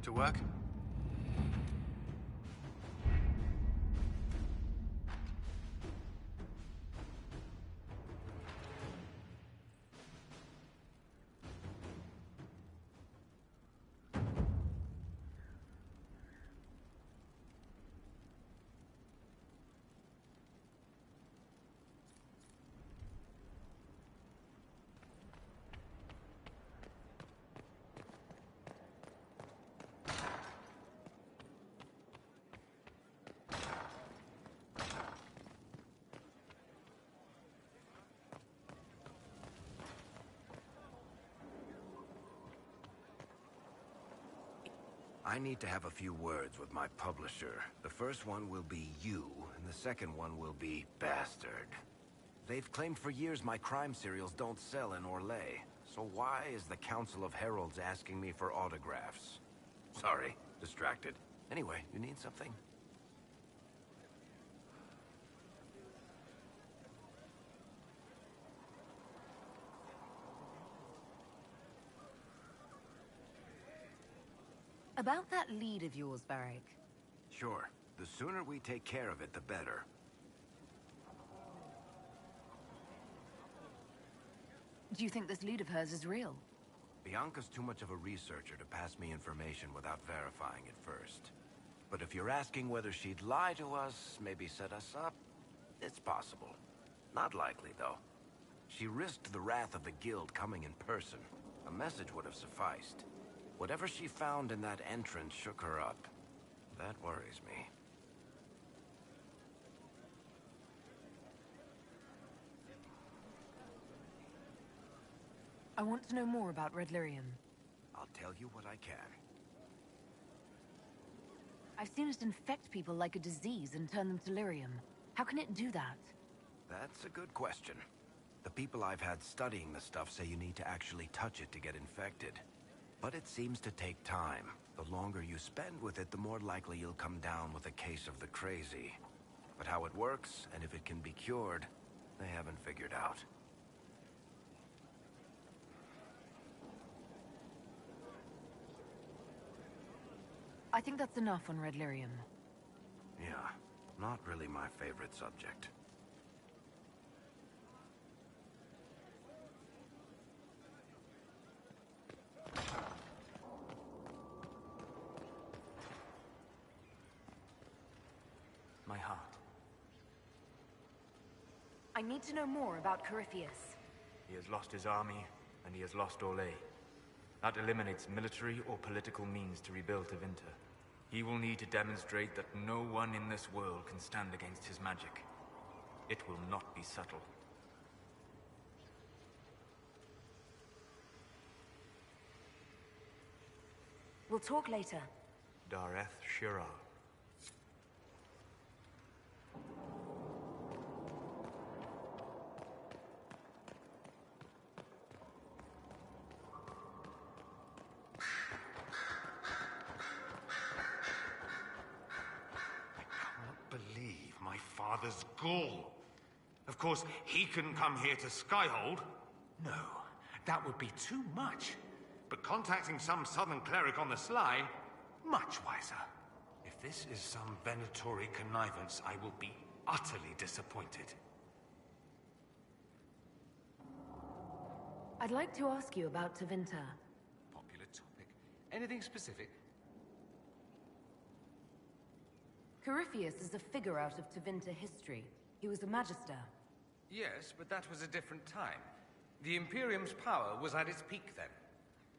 To work? I need to have a few words with my publisher. The first one will be you, and the second one will be Bastard. They've claimed for years my crime serials don't sell in Orlais. So why is the Council of Heralds asking me for autographs? Sorry, distracted. Anyway, you need something? About that lead of yours, Varric. Sure. The sooner we take care of it, the better. Do you think this lead of hers is real? Bianca's too much of a researcher to pass me information without verifying it first. But if you're asking whether she'd lie to us, maybe set us up, it's possible. Not likely, though. She risked the wrath of the Guild coming in person. A message would have sufficed. Whatever she found in that entrance shook her up. That worries me. I want to know more about Red Lyrium. I'll tell you what I can. I've seen it infect people like a disease and turn them to lyrium. How can it do that? That's a good question. The people I've had studying the stuff say you need to actually touch it to get infected. But it seems to take time. The longer you spend with it, the more likely you'll come down with a case of the crazy. But how it works, and if it can be cured, they haven't figured out. I think that's enough on Red Lyrium. Yeah, not really my favorite subject. My heart. I need to know more about Corypheus. He has lost his army, and he has lost Orlais. That eliminates military or political means to rebuild Tevinter. He will need to demonstrate that no one in this world can stand against his magic. It will not be subtle. We'll talk later. Dareth Shiral. Believe my father's gall. Of course, he couldn't come here to Skyhold. No, that would be too much. But contacting some southern cleric on the sly, much wiser. If this is some Venatori connivance, I will be utterly disappointed. I'd like to ask you about Tevinter. Popular topic. Anything specific? Corypheus is a figure out of Tevinter history. He was a magister. Yes, but that was a different time. The Imperium's power was at its peak then.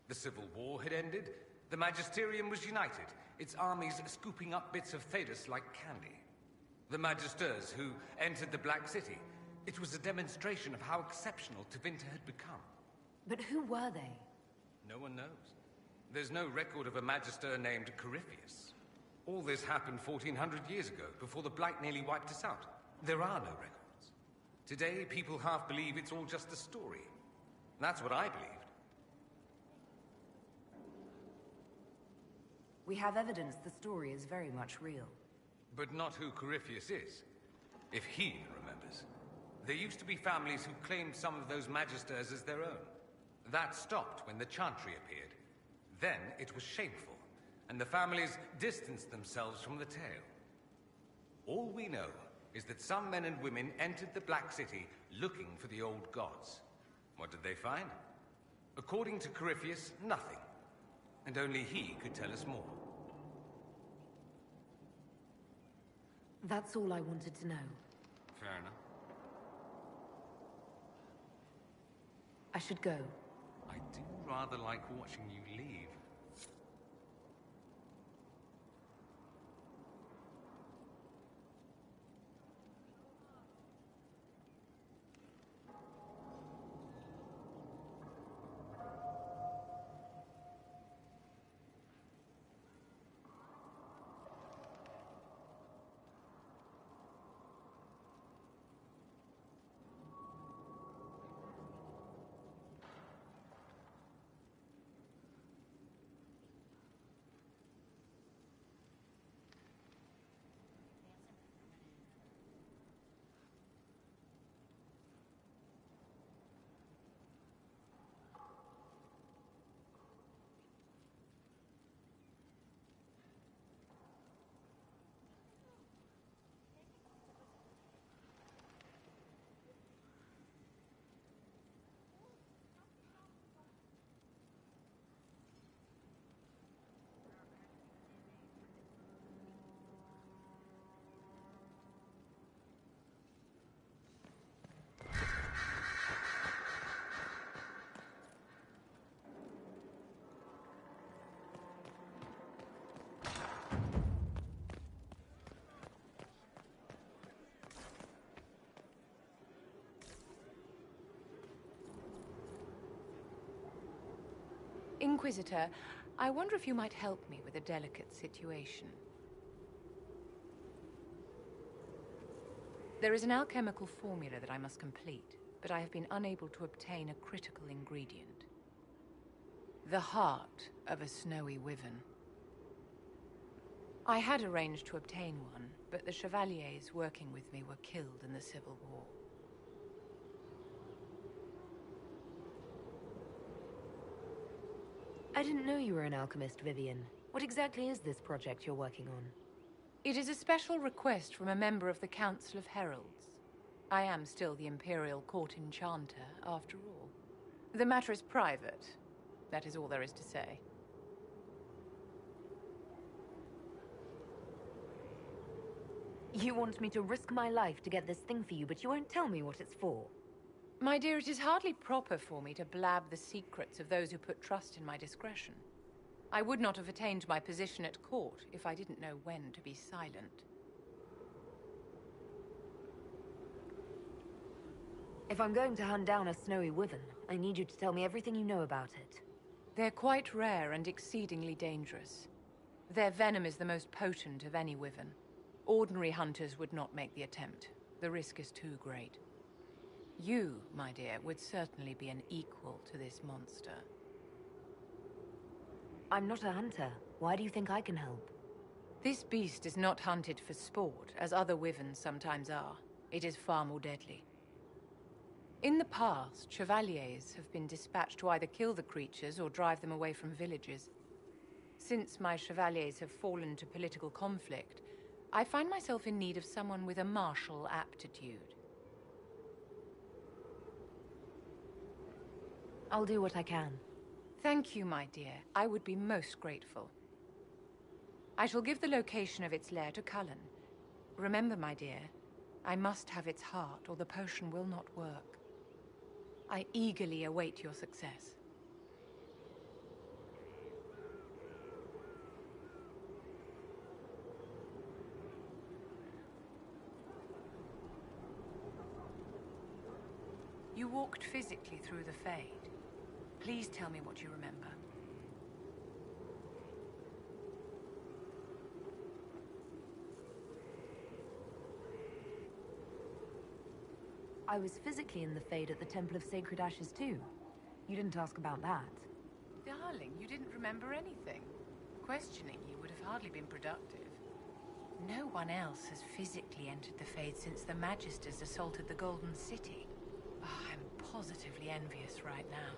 The Civil War had ended, the Magisterium was united, its armies scooping up bits of Thedas like candy. The Magisters who entered the Black City, it was a demonstration of how exceptional Tevinter had become. But who were they? No one knows. There's no record of a Magister named Corypheus. All this happened 1400 years ago, before the Blight nearly wiped us out. There are no records. Today, people half believe it's all just a story. That's what I believed. We have evidence the story is very much real. But not who Corypheus is. If he remembers. There used to be families who claimed some of those Magisters as their own. That stopped when the Chantry appeared. Then it was shameful, and the families distanced themselves from the tale. All we know is that some men and women entered the Black City looking for the old gods. What did they find? According to Corypheus, nothing. And only he could tell us more. That's all I wanted to know. Fair enough. I should go. I do rather like watching you leave. Inquisitor, I wonder if you might help me with a delicate situation. There is an alchemical formula that I must complete, but I have been unable to obtain a critical ingredient. The heart of a snowy wyvern. I had arranged to obtain one, but the chevaliers working with me were killed in the Civil War. I didn't know you were an alchemist, Vivian. What exactly is this project you're working on? It is a special request from a member of the Council of Heralds. I am still the Imperial Court Enchanter, after all. The matter is private. That is all there is to say. You want me to risk my life to get this thing for you, but you won't tell me what it's for. My dear, it is hardly proper for me to blab the secrets of those who put trust in my discretion. I would not have attained my position at court if I didn't know when to be silent. If I'm going to hunt down a snowy wyvern, I need you to tell me everything you know about it. They're quite rare and exceedingly dangerous. Their venom is the most potent of any wyvern. Ordinary hunters would not make the attempt. The risk is too great. You, my dear, would certainly be an equal to this monster. I'm not a hunter. Why do you think I can help? This beast is not hunted for sport, as other wyverns sometimes are. It is far more deadly. In the past, chevaliers have been dispatched to either kill the creatures or drive them away from villages. Since my chevaliers have fallen to political conflict, I find myself in need of someone with a martial aptitude. I'll do what I can. Thank you, my dear. I would be most grateful. I shall give the location of its lair to Cullen. Remember, my dear, I must have its heart, or the potion will not work. I eagerly await your success. You walked physically through the Fade. Please tell me what you remember. I was physically in the Fade at the Temple of Sacred Ashes too. You didn't ask about that. Darling, you didn't remember anything. Questioning you would have hardly been productive. No one else has physically entered the Fade since the Magisters assaulted the Golden City. Oh, I'm positively envious right now.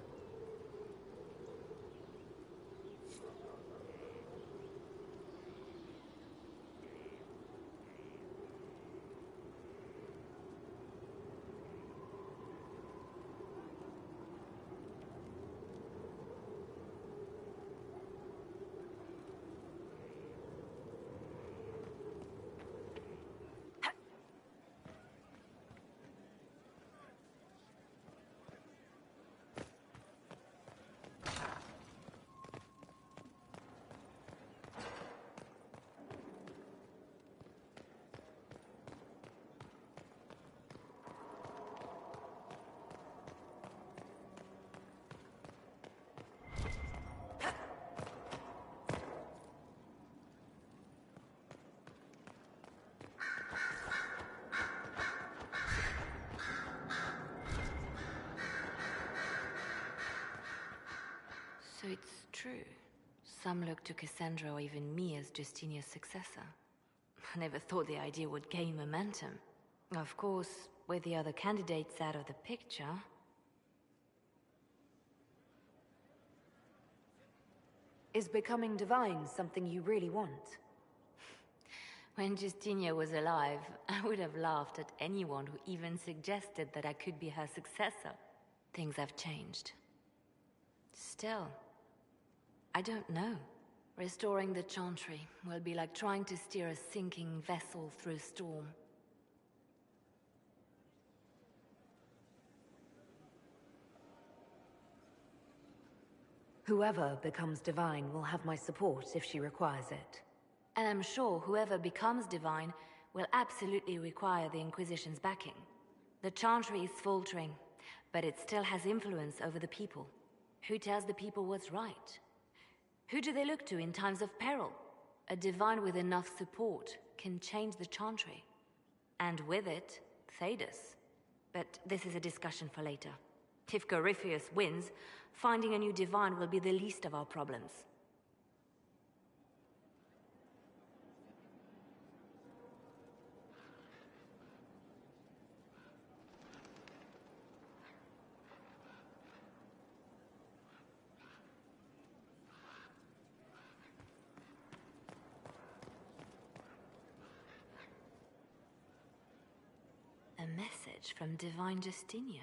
So it's true. Some look to Cassandra or even me as Justinia's successor. I never thought the idea would gain momentum. Of course, with the other candidates out of the picture... Is becoming divine something you really want? When Justinia was alive, I would have laughed at anyone who even suggested that I could be her successor. Things have changed. Still, I don't know. Restoring the Chantry will be like trying to steer a sinking vessel through a storm. Whoever becomes divine will have my support if she requires it. And I'm sure whoever becomes divine will absolutely require the Inquisition's backing. The Chantry is faltering, but it still has influence over the people. Who tells the people what's right? Who do they look to in times of peril? A divine with enough support can change the Chantry. And with it, Thedas. But this is a discussion for later. If Corypheus wins, finding a new divine will be the least of our problems. A message from Divine Justinia.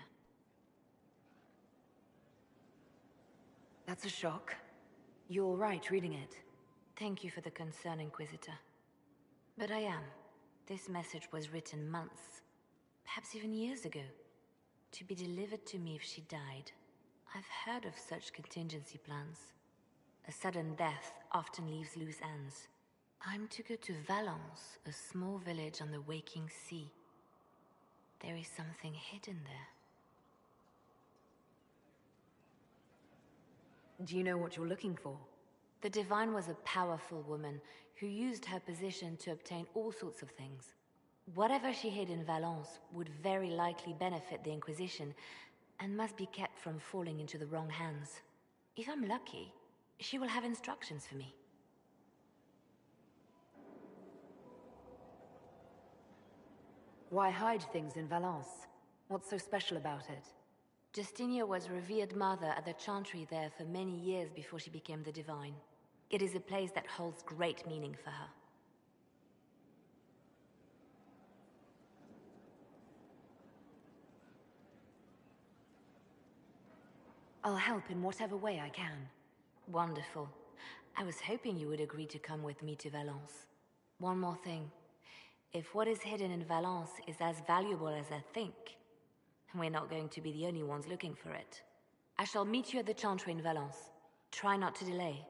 That's a shock. You're all right reading it. Thank you for the concern, Inquisitor. But I am. This message was written months, perhaps even years ago. To be delivered to me if she died. I've heard of such contingency plans. A sudden death often leaves loose ends. I'm to go to Valence, a small village on the waking sea. There is something hidden there. Do you know what you're looking for? The Divine was a powerful woman who used her position to obtain all sorts of things. Whatever she hid in Valence would very likely benefit the Inquisition and must be kept from falling into the wrong hands. If I'm lucky, she will have instructions for me. Why hide things in Valence? What's so special about it? Justinia was revered mother at the chantry there for many years before she became the Divine. It is a place that holds great meaning for her. I'll help in whatever way I can. Wonderful. I was hoping you would agree to come with me to Valence. One more thing. If what is hidden in Valence is as valuable as I think, we're not going to be the only ones looking for it. I shall meet you at the chantry in Valence. Try not to delay.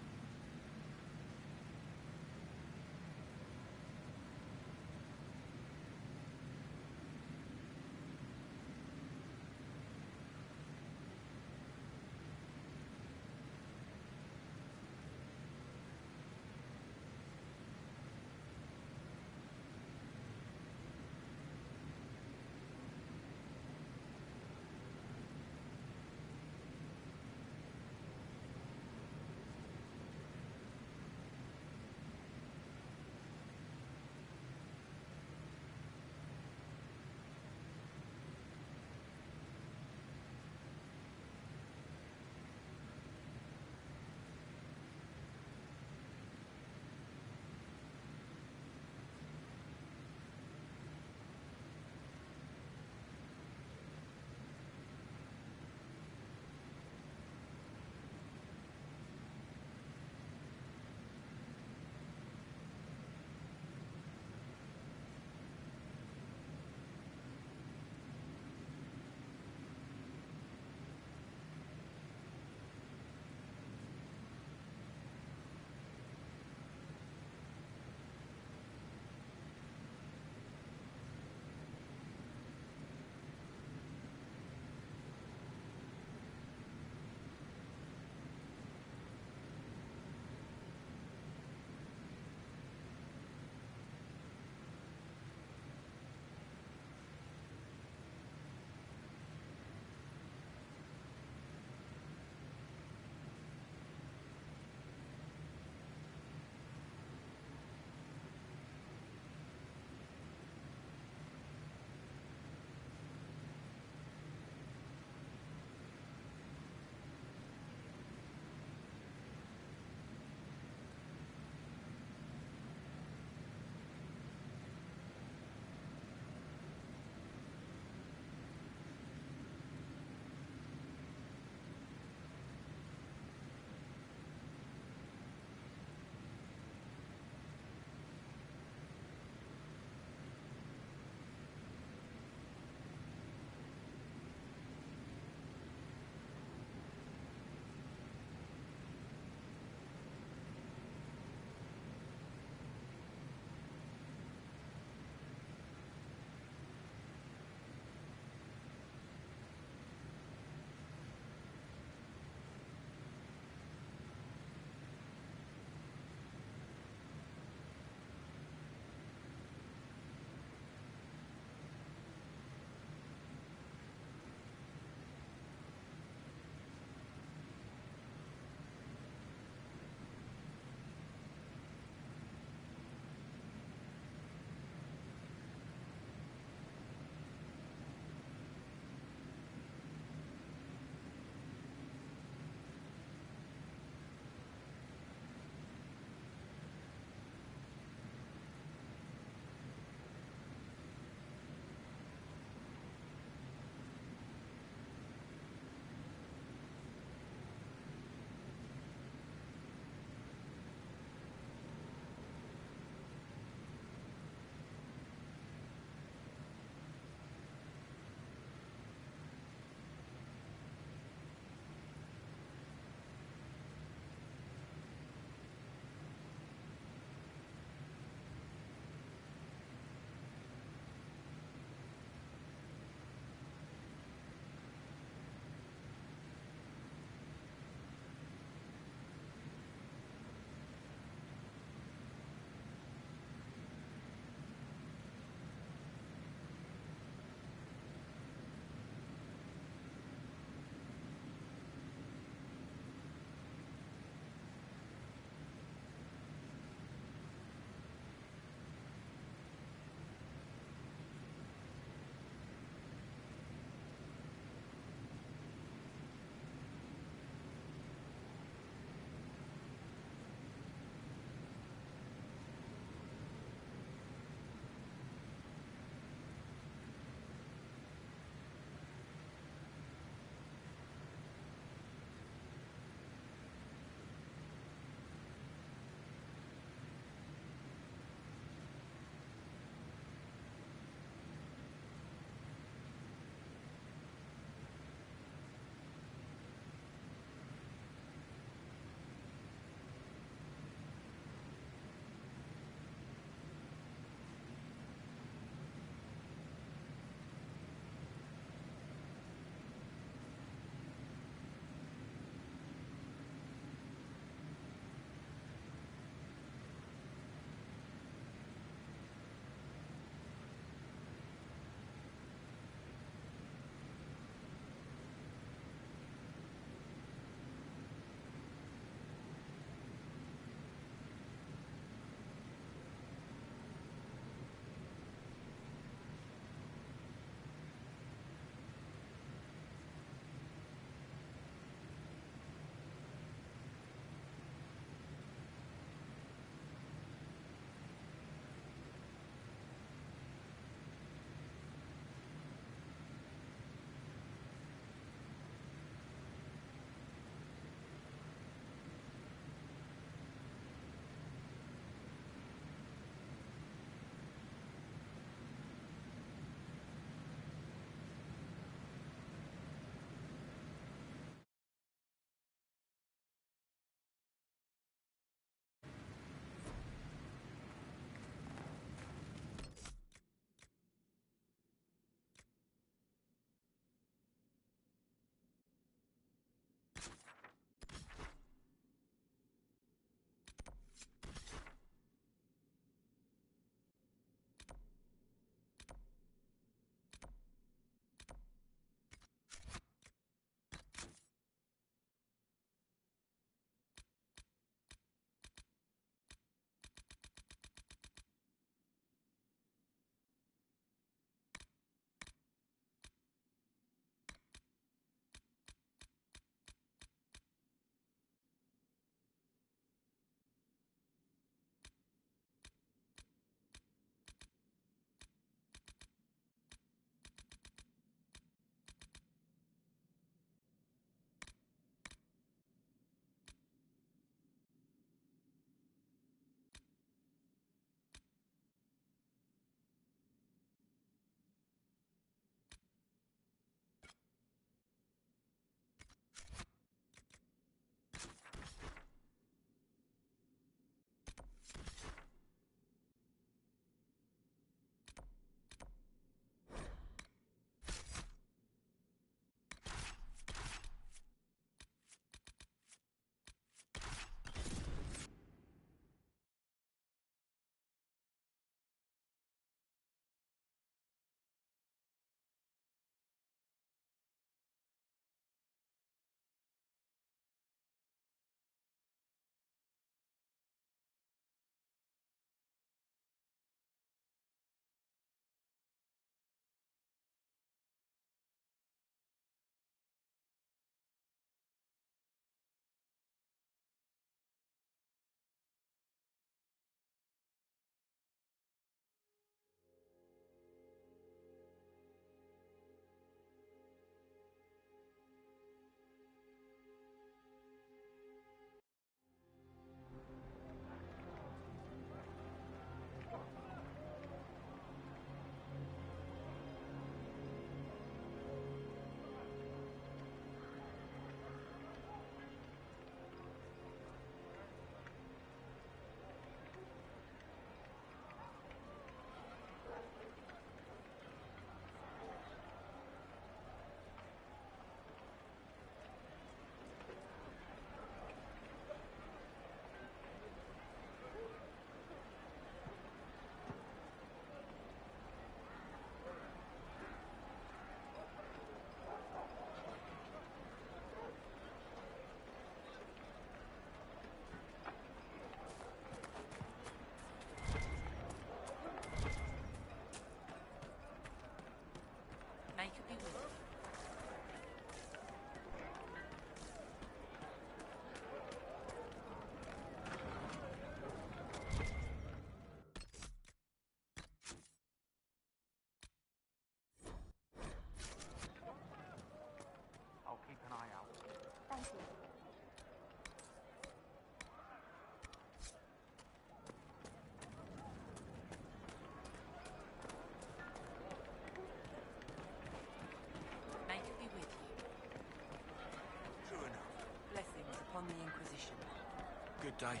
Good day.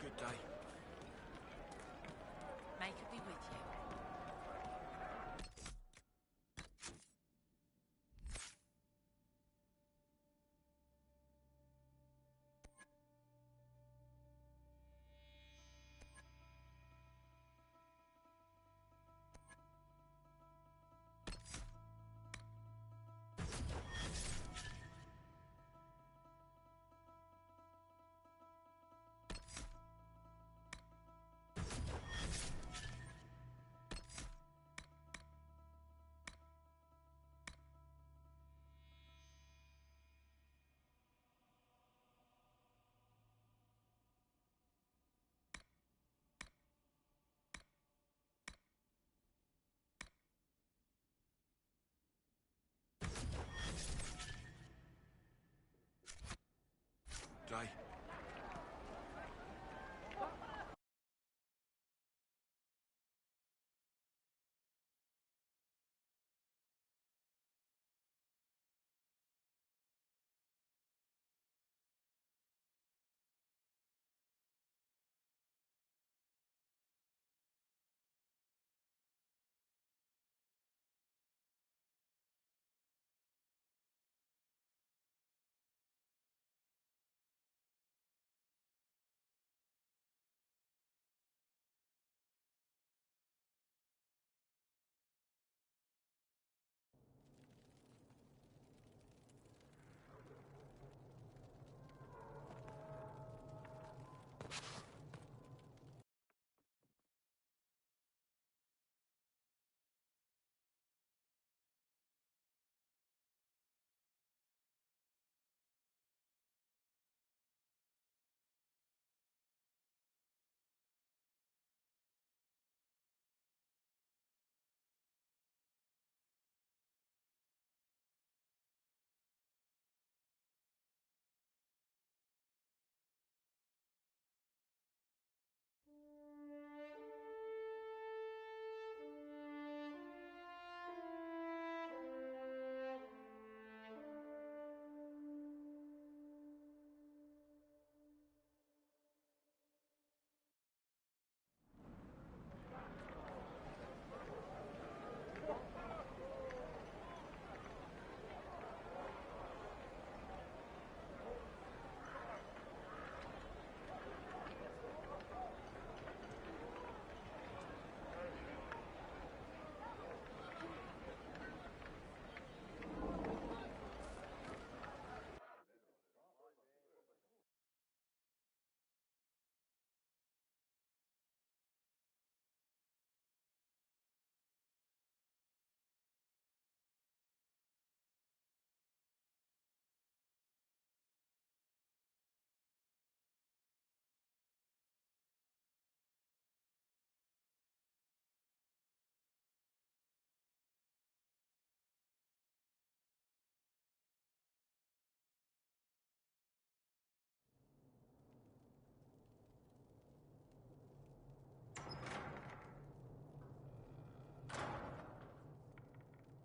Good day. May it be with you. Day.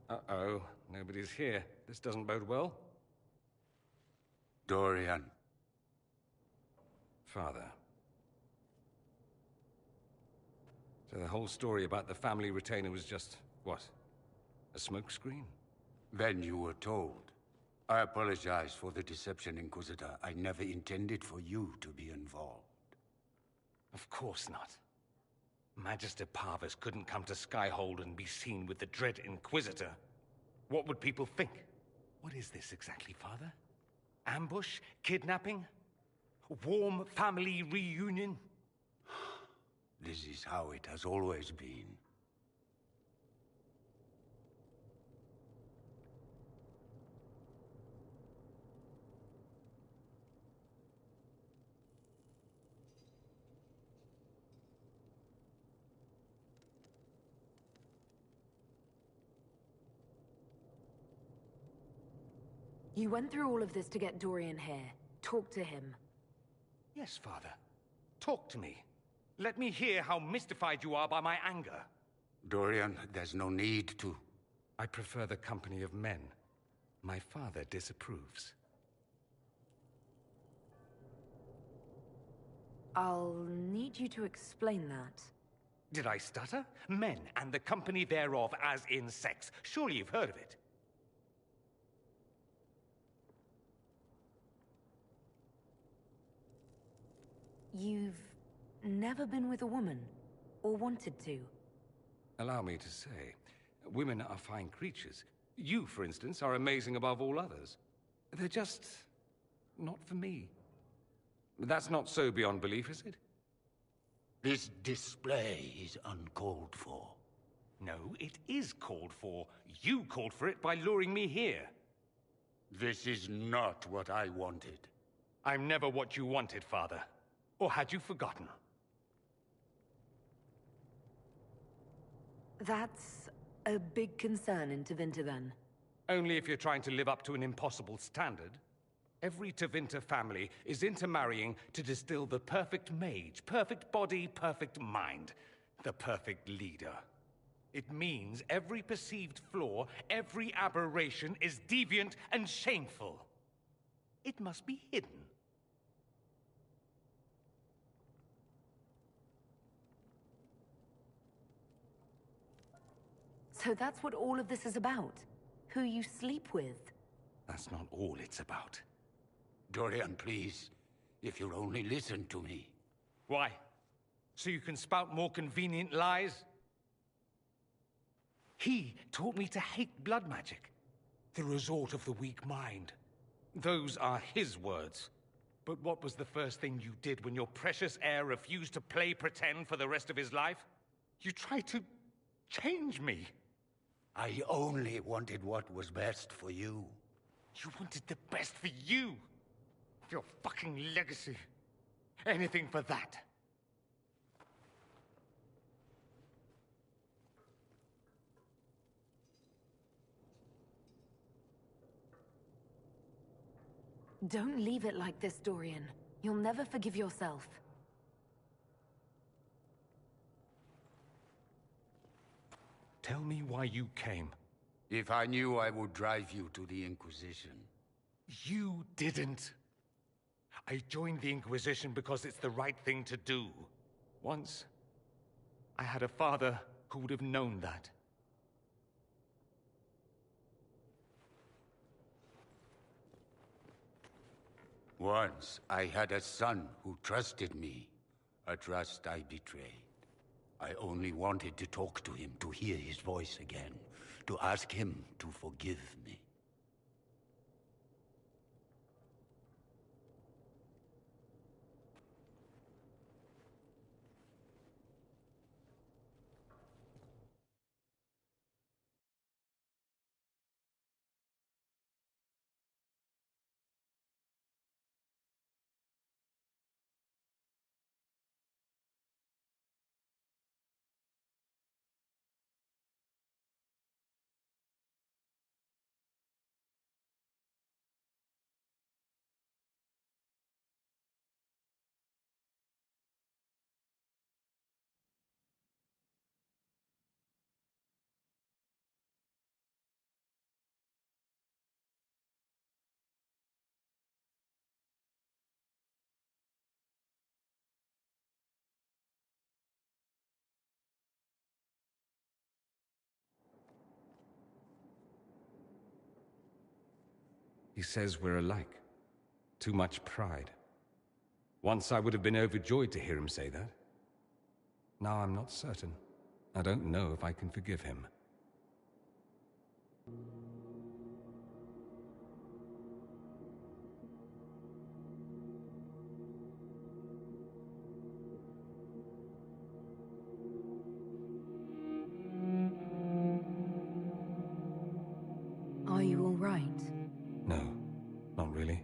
Uh-oh. Nobody's here. This doesn't bode well. Dorian. Father. So the whole story about the family retainer was just, what? A smokescreen? Then you were told. I apologize for the deception, Inquisitor. I never intended for you to be involved. Of course not. Magister Parvus couldn't come to Skyhold and be seen with the dread Inquisitor. What would people think? What is this exactly, Father? Ambush? Kidnapping? Warm family reunion? This is how it has always been. You went through all of this to get Dorian here. Talk to him. Yes, Father. Talk to me. Let me hear how mystified you are by my anger. Dorian, there's no need to. I prefer the company of men. My father disapproves. I'll need you to explain that. Did I stutter? Men, and the company thereof, as in sex. Surely you've heard of it. You've never been with a woman, or wanted to? Allow me to say, women are fine creatures. You, for instance, are amazing above all others. They're just not for me. That's not so beyond belief, is it? This display is uncalled for. No, it is called for. You called for it by luring me here. This is not what I wanted. I'm never what you wanted, Father. Or had you forgotten? That's a big concern in Tevinter, then. Only if you're trying to live up to an impossible standard. Every Tevinter family is intermarrying to distill the perfect mage, perfect body, perfect mind, the perfect leader. It means every perceived flaw, every aberration is deviant and shameful. It must be hidden. So that's what all of this is about? Who you sleep with? That's not all it's about. Dorian, please. If you'll only listen to me. Why? So you can spout more convenient lies? He taught me to hate blood magic. The resort of the weak mind. Those are his words. But what was the first thing you did when your precious heir refused to play pretend for the rest of his life? You tried to change me. I only wanted what was best for you. You wanted the best for you? Your fucking legacy. Anything for that. Don't leave it like this, Dorian. You'll never forgive yourself. Tell me why you came. If I knew, I would drive you to the Inquisition. You didn't. I joined the Inquisition because it's the right thing to do. Once, I had a father who would have known that. Once, I had a son who trusted me. A trust I betrayed. I only wanted to talk to him, to hear his voice again, to ask him to forgive me. He says we're alike. Too much pride. Once I would have been overjoyed to hear him say that. Now I'm not certain. I don't know if I can forgive him. Are you all right? No, not really.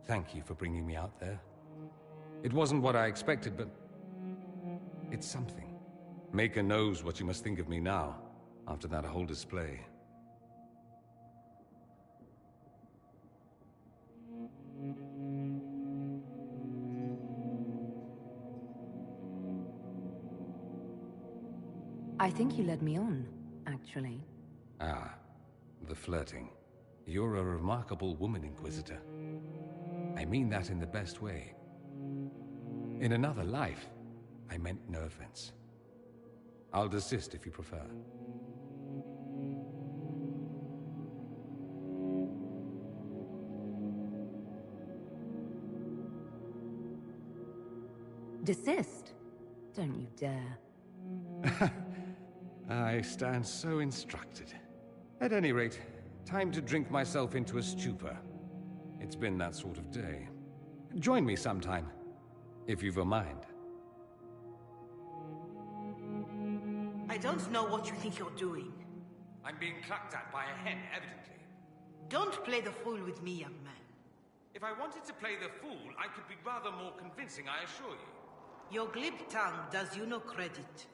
Thank you for bringing me out there. It wasn't what I expected, but it's something. Maker knows what you must think of me now, after that whole display. I think you led me on, actually. Ah, the flirting. You're a remarkable woman, Inquisitor. I mean that in the best way. In another life, I meant no offense. I'll desist if you prefer. Desist? Don't you dare. I stand so instructed. At any rate, time to drink myself into a stupor. It's been that sort of day. Join me sometime, if you've a mind. I don't know what you think you're doing. I'm being clucked at by a hen, evidently. Don't play the fool with me, young man. If I wanted to play the fool, I could be rather more convincing, I assure you. Your glib tongue does you no credit.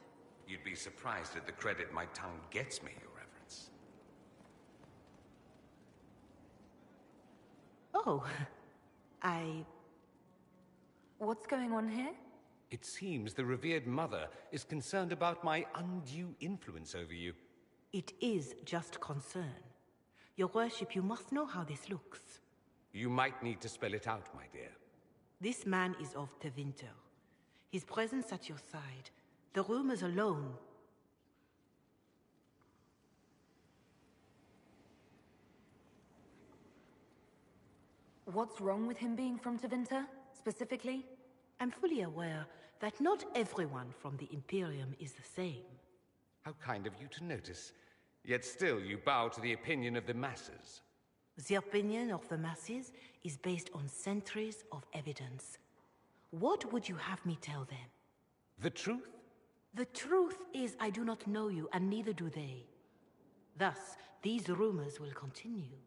You'd be surprised at the credit my tongue gets me, Your Reverence. Oh, What's going on here? It seems the revered mother is concerned about my undue influence over you. It is just concern. Your worship, you must know how this looks. You might need to spell it out, my dear. This man is of Tevinter. His presence at your side, the rumors alone. What's wrong with him being from Tevinter, specifically? I'm fully aware that not everyone from the Imperium is the same. How kind of you to notice. Yet still you bow to the opinion of the masses. The opinion of the masses is based on centuries of evidence. What would you have me tell them? The truth? The truth is I do not know you, and neither do they. Thus, these rumors will continue.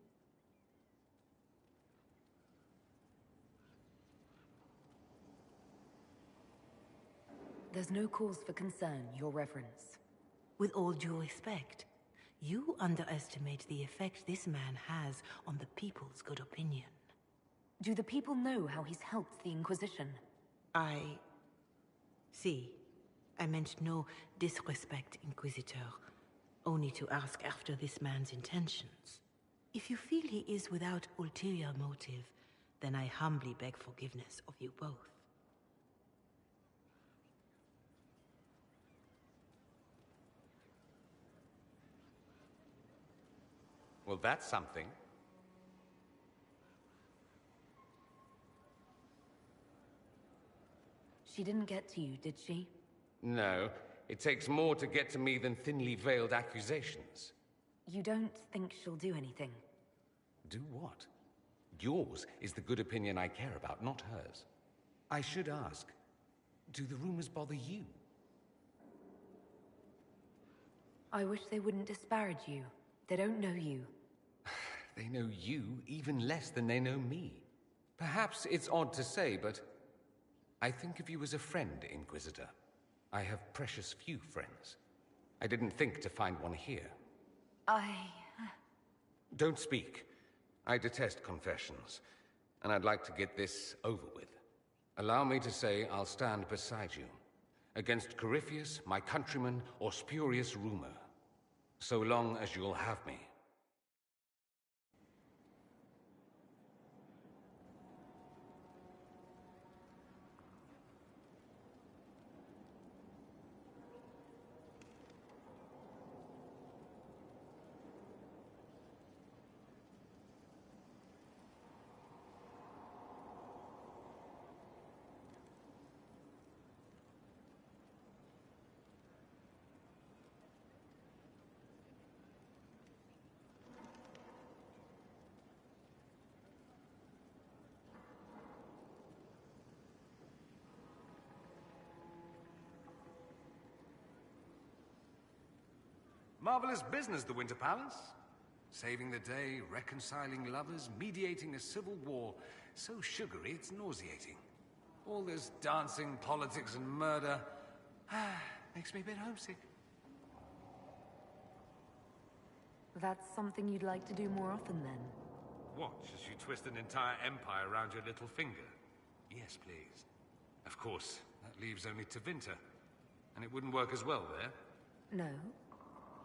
There's no cause for concern, Your Reverence. With all due respect, you underestimate the effect this man has on the people's good opinion. Do the people know how he's helped the Inquisition? See, I meant no disrespect, Inquisitor. Only to ask after this man's intentions. If you feel he is without ulterior motive, then I humbly beg forgiveness of you both. Well, that's something. She didn't get to you, did she? No. It takes more to get to me than thinly veiled accusations. You don't think she'll do anything? Do what? Yours is the good opinion I care about, not hers. I should ask, do the rumors bother you? I wish they wouldn't disparage you. They don't know you. They know you even less than they know me. Perhaps it's odd to say, but I think of you as a friend, Inquisitor. I have precious few friends. I didn't think to find one here. Don't speak. I detest confessions, and I'd like to get this over with. Allow me to say I'll stand beside you, against Corypheus, my countryman, or spurious rumor, so long as you'll have me. Marvelous business, the Winter Palace. Saving the day, reconciling lovers, mediating a civil war. So sugary, it's nauseating. All this dancing, politics, and murder. Makes me a bit homesick. That's something you'd like to do more often, then? Watch as you twist an entire empire around your little finger. Yes, please. Of course, that leaves only Tevinter. And it wouldn't work as well there. No.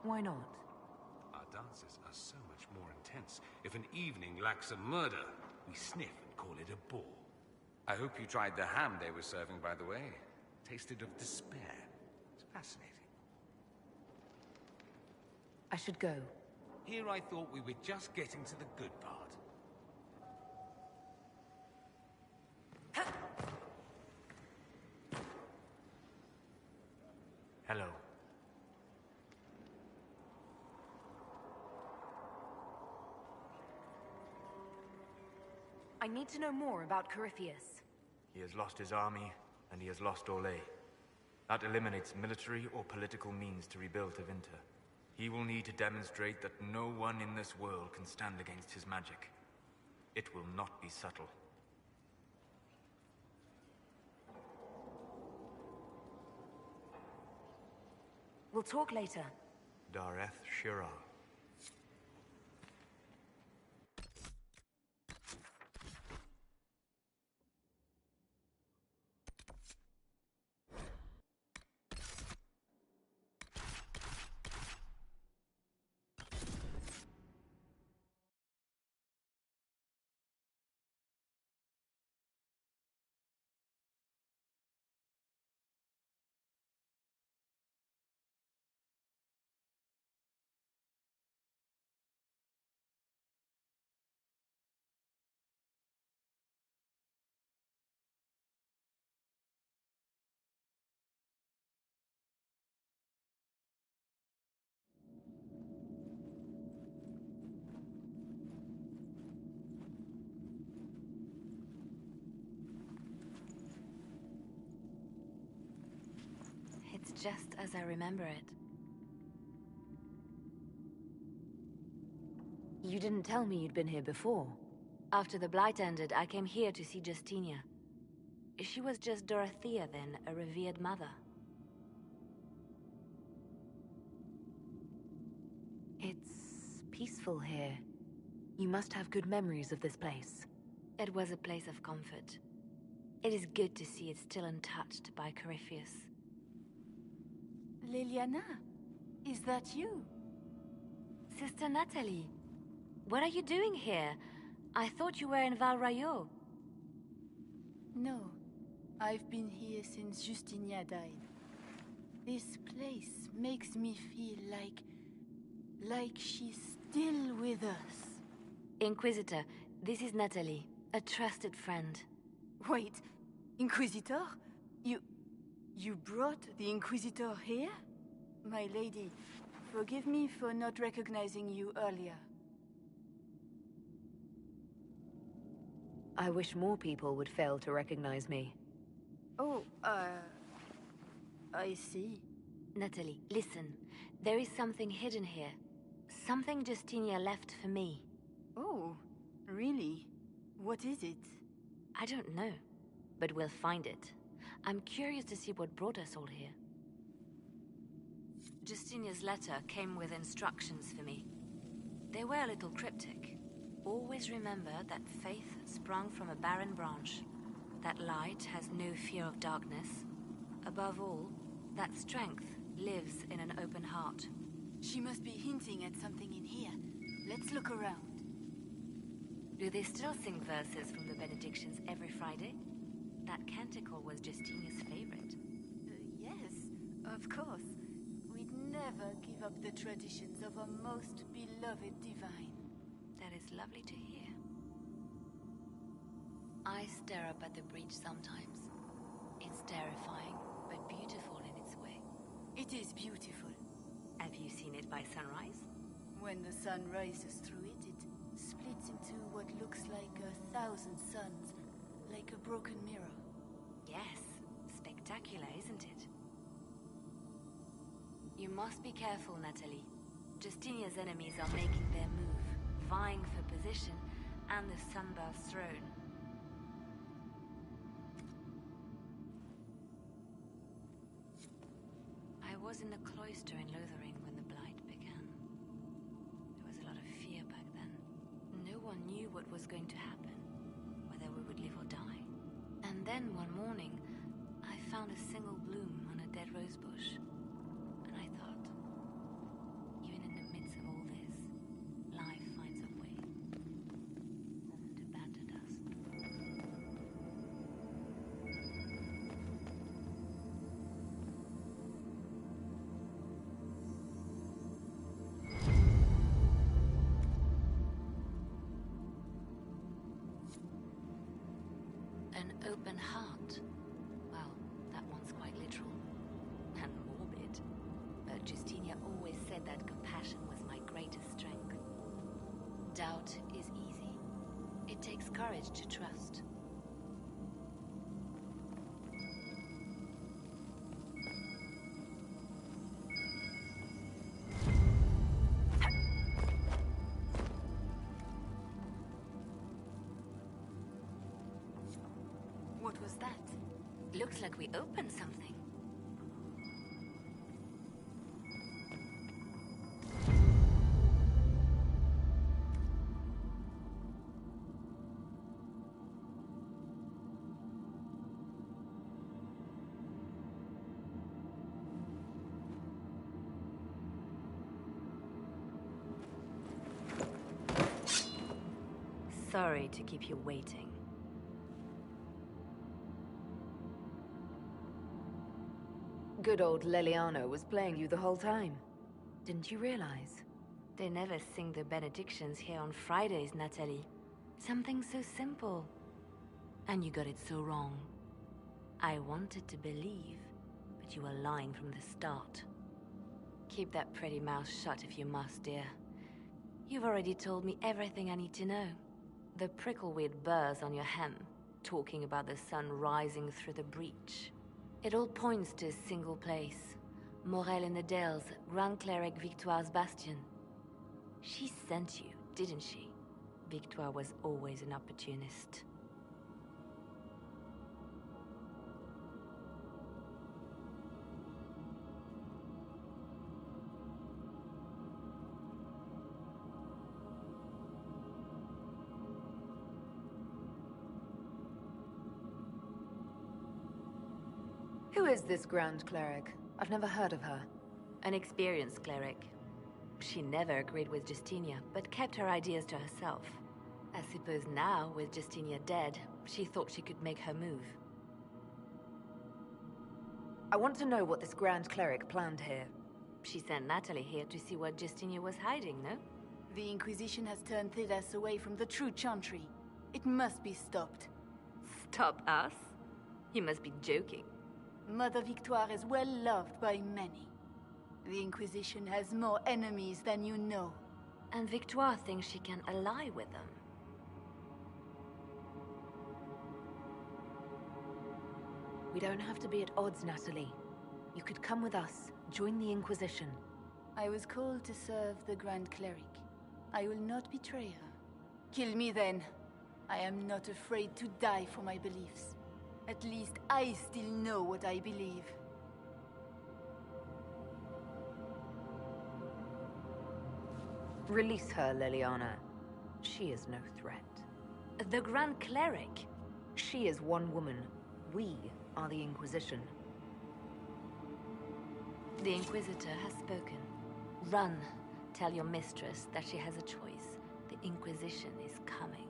Why not? Our dances are so much more intense. If an evening lacks a murder, we sniff and call it a bore. I hope you tried the ham they were serving, by the way. Tasted of despair. It's fascinating. I should go. Here I thought we were just getting to the good part. Hello. I need to know more about Corypheus. He has lost his army, and he has lost Orlais. That eliminates military or political means to rebuild Tevinter. He will need to demonstrate that no one in this world can stand against his magic. It will not be subtle. We'll talk later. Dareth Shirar. It's just as I remember it. You didn't tell me you'd been here before. After the Blight ended, I came here to see Justinia. She was just Dorothea then, a revered mother. It's peaceful here. You must have good memories of this place. It was a place of comfort. It is good to see it still untouched by Corypheus. Liliana, is that you? Sister Natalie, what are you doing here? I thought you were in Val Rayo. No, I've been here since Justinia died. This place makes me feel like she's still with us. Inquisitor, this is Natalie, a trusted friend. Wait, Inquisitor? You brought the Inquisitor here? My lady, forgive me for not recognizing you earlier. I wish more people would fail to recognize me. Oh, I see. Natalie, listen. There is something hidden here. Something Justinia left for me. Oh, really? What is it? I don't know, but we'll find it. I'm curious to see what brought us all here. Justinia's letter came with instructions for me. They were a little cryptic. Always remember that faith sprung from a barren branch, that light has no fear of darkness. Above all, that strength lives in an open heart. She must be hinting at something in here. Let's look around. Do they still sing verses from the benedictions every Friday? That canticle was Justinia's favorite. Yes, of course. We'd never give up the traditions of a most beloved divine. That is lovely to hear. I stare up at the breach sometimes. It's terrifying, but beautiful in its way. It is beautiful. Have you seen it by sunrise? When the sun rises through it, it splits into what looks like 1,000 suns, like a broken mirror. Yes, spectacular, isn't it? You must be careful, Natalie. Justinia's enemies are making their move, vying for position and the Sunbirth's throne. I was in the cloister in Lothering when the Blight began. There was a lot of fear back then. No one knew what was going to happen, whether we would live or die. And then one morning, I found a single bloom on a dead rose bush. And I thought, even in the midst of all this, life finds a way to abandon us. open heart. Well, that one's quite literal. And morbid. But Justinia always said that compassion was my greatest strength. Doubt is easy. It takes courage to trust. What was that? Looks like we opened something. Sorry to keep you waiting. Good old Leliana was playing you the whole time. Didn't you realize? They never sing the benedictions here on Fridays, Natalie. Something so simple. And you got it so wrong. I wanted to believe, but you were lying from the start. Keep that pretty mouth shut if you must, dear. You've already told me everything I need to know. The prickleweed burrs on your hem, talking about the sun rising through the breach. It all points to a single place. Morel in the Dales, Grand Cleric Victoire's bastion. She sent you, didn't she? Victoire was always an opportunist. Who is this Grand Cleric? I've never heard of her. An experienced cleric. She never agreed with Justinia, but kept her ideas to herself. I suppose now, with Justinia dead, she thought she could make her move. I want to know what this Grand Cleric planned here. She sent Natalie here to see what Justinia was hiding, no? The Inquisition has turned Thidas away from the true Chantry. It must be stopped. Stop us? You must be joking. Mother Victoire is well loved by many. The Inquisition has more enemies than you know. And Victoire thinks she can ally with them. We don't have to be at odds, Natalie. You could come with us, join the Inquisition. I was called to serve the Grand Cleric. I will not betray her. Kill me then. I am not afraid to die for my beliefs. At least I still know what I believe. Release her, Leliana. She is no threat. The Grand Cleric? She is one woman. We are the Inquisition. The Inquisitor has spoken. Run. Tell your mistress that she has a choice. The Inquisition is coming.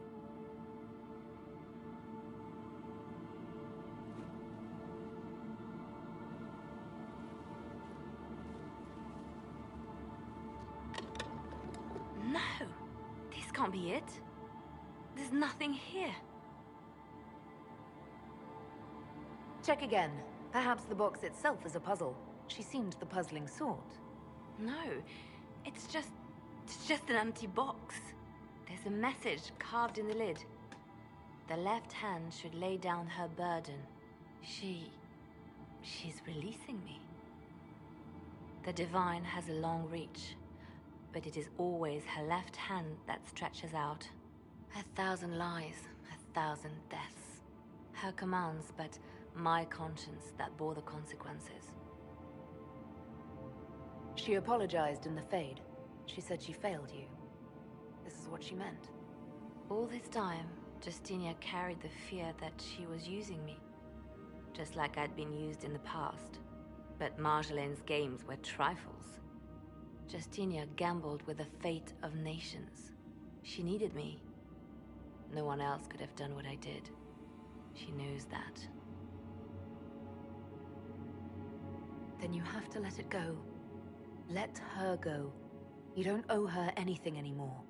No! This can't be it. There's nothing here. Check again. Perhaps the box itself is a puzzle. She seemed the puzzling sort. No, it's just an empty box. There's a message carved in the lid. The left hand should lay down her burden. She's releasing me. The Divine has a long reach, but it is always her left hand that stretches out. 1,000 lies, 1,000 deaths. Her commands, but my conscience that bore the consequences. She apologized in the Fade. She said she failed you. This is what she meant. All this time, Justinia carried the fear that she was using me. Just like I'd been used in the past. But Marjolaine's games were trifles. Justinia gambled with the fate of nations. She needed me. No one else could have done what I did. She knows that. Then you have to let it go. Let her go. You don't owe her anything anymore.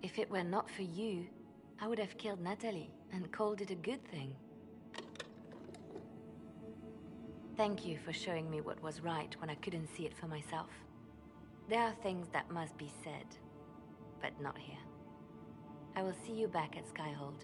If it were not for you, I would have killed Natalie and called it a good thing. Thank you for showing me what was right when I couldn't see it for myself. There are things that must be said, but not here. I will see you back at Skyhold.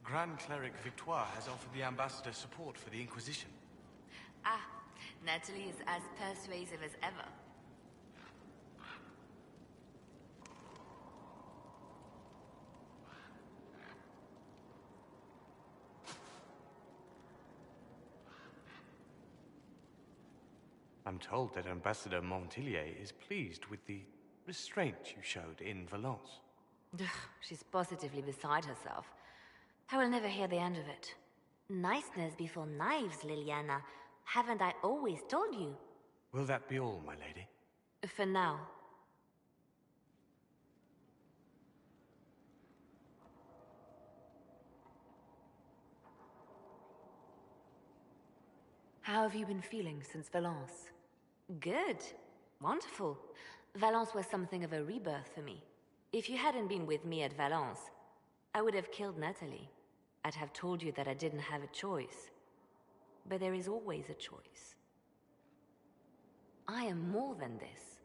Grand Cleric Victoire has offered the Ambassador support for the Inquisition. Ah, Natalie is as persuasive as ever. I'm told that Ambassador Montillier is pleased with the restraint you showed in Valence. She's positively beside herself. I will never hear the end of it. Niceness before knives, Liliana. Haven't I always told you? Will that be all, my lady? For now. How have you been feeling since Valence? Good. Wonderful. Valence was something of a rebirth for me. If you hadn't been with me at Valence, I would have killed Natalie. I'd have told you that I didn't have a choice. But there is always a choice. I am more than this.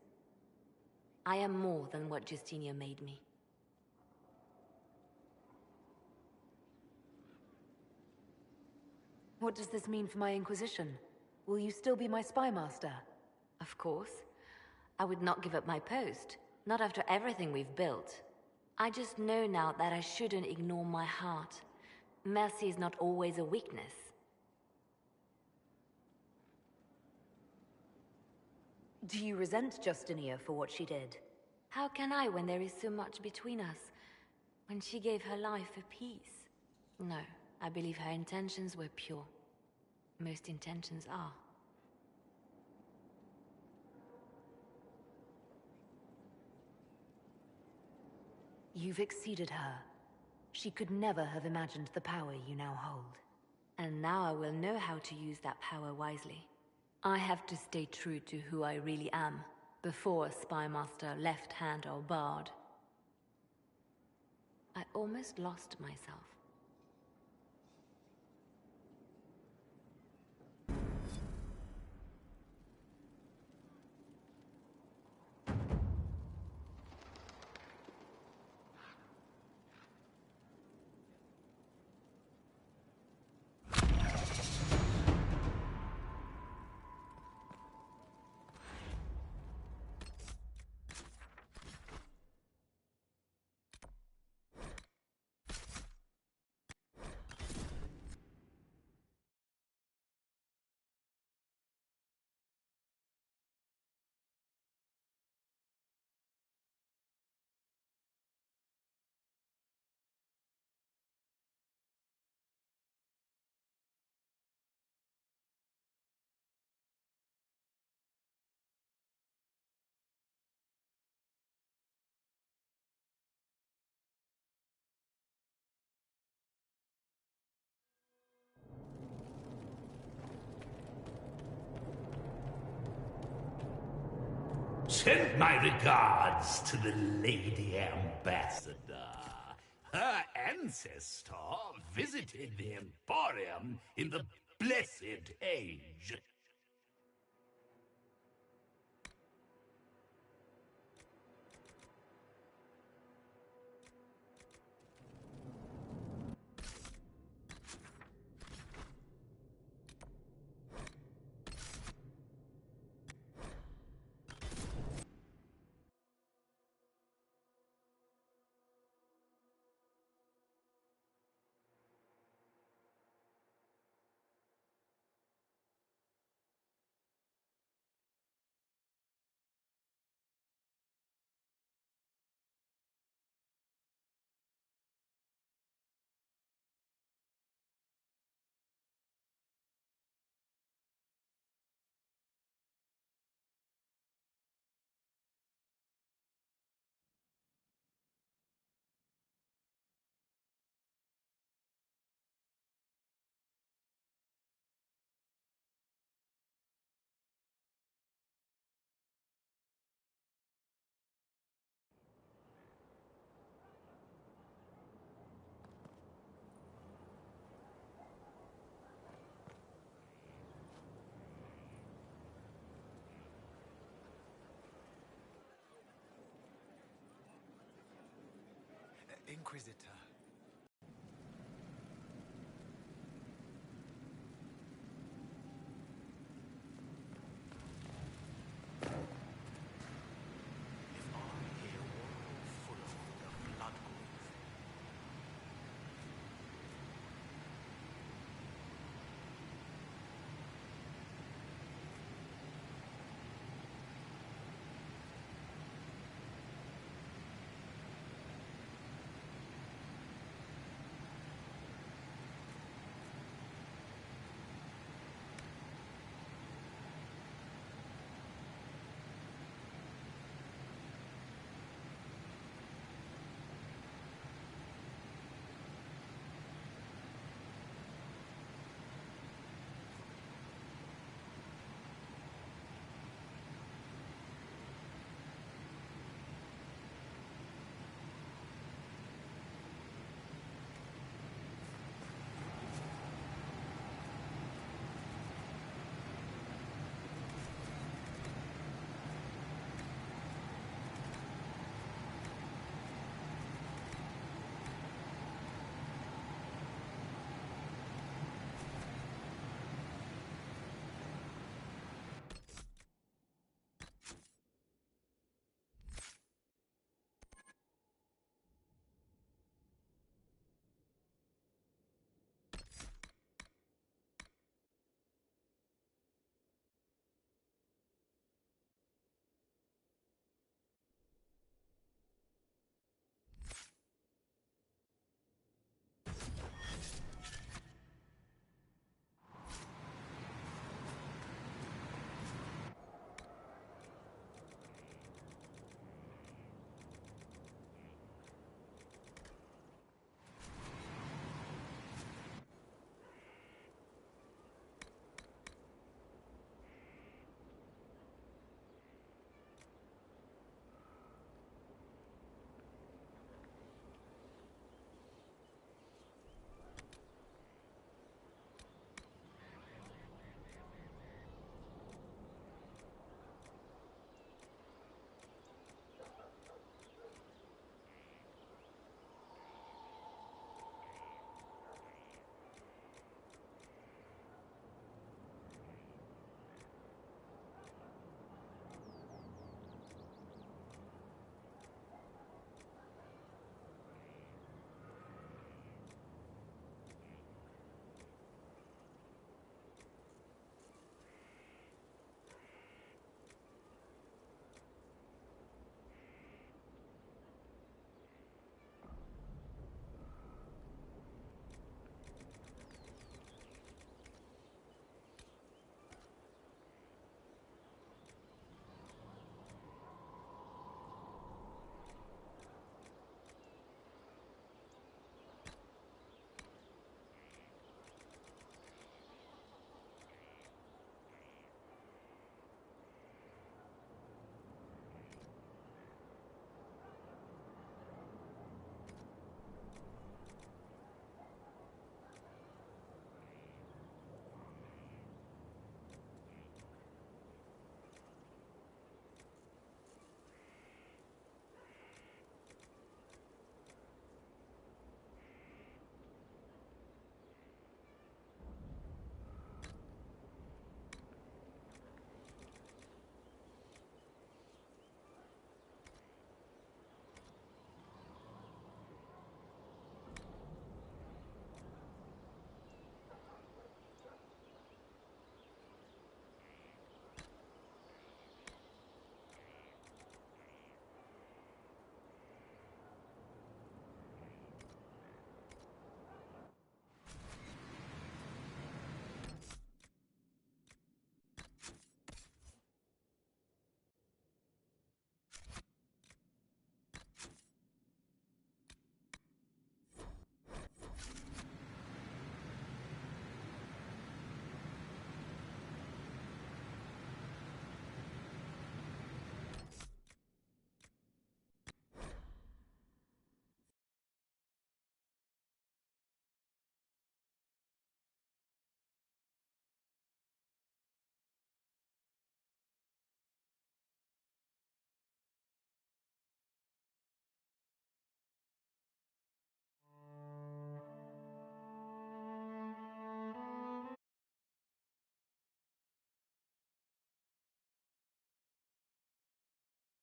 I am more than what Justinia made me. What does this mean for my Inquisition? Will you still be my spy master? Of course. I would not give up my post. Not after everything we've built. I just know now that I shouldn't ignore my heart. Mercy is not always a weakness. Do you resent Justinia for what she did? How can I when there is so much between us? When she gave her life for peace? No, I believe her intentions were pure. Most intentions are. You've exceeded her. She could never have imagined the power you now hold. And now I will know how to use that power wisely. I have to stay true to who I really am, before a spy master, left hand or barred. I almost lost myself. Send my regards to the Lady Ambassador. Her ancestor visited the Emporium in the Blessed Age. Inquisitor.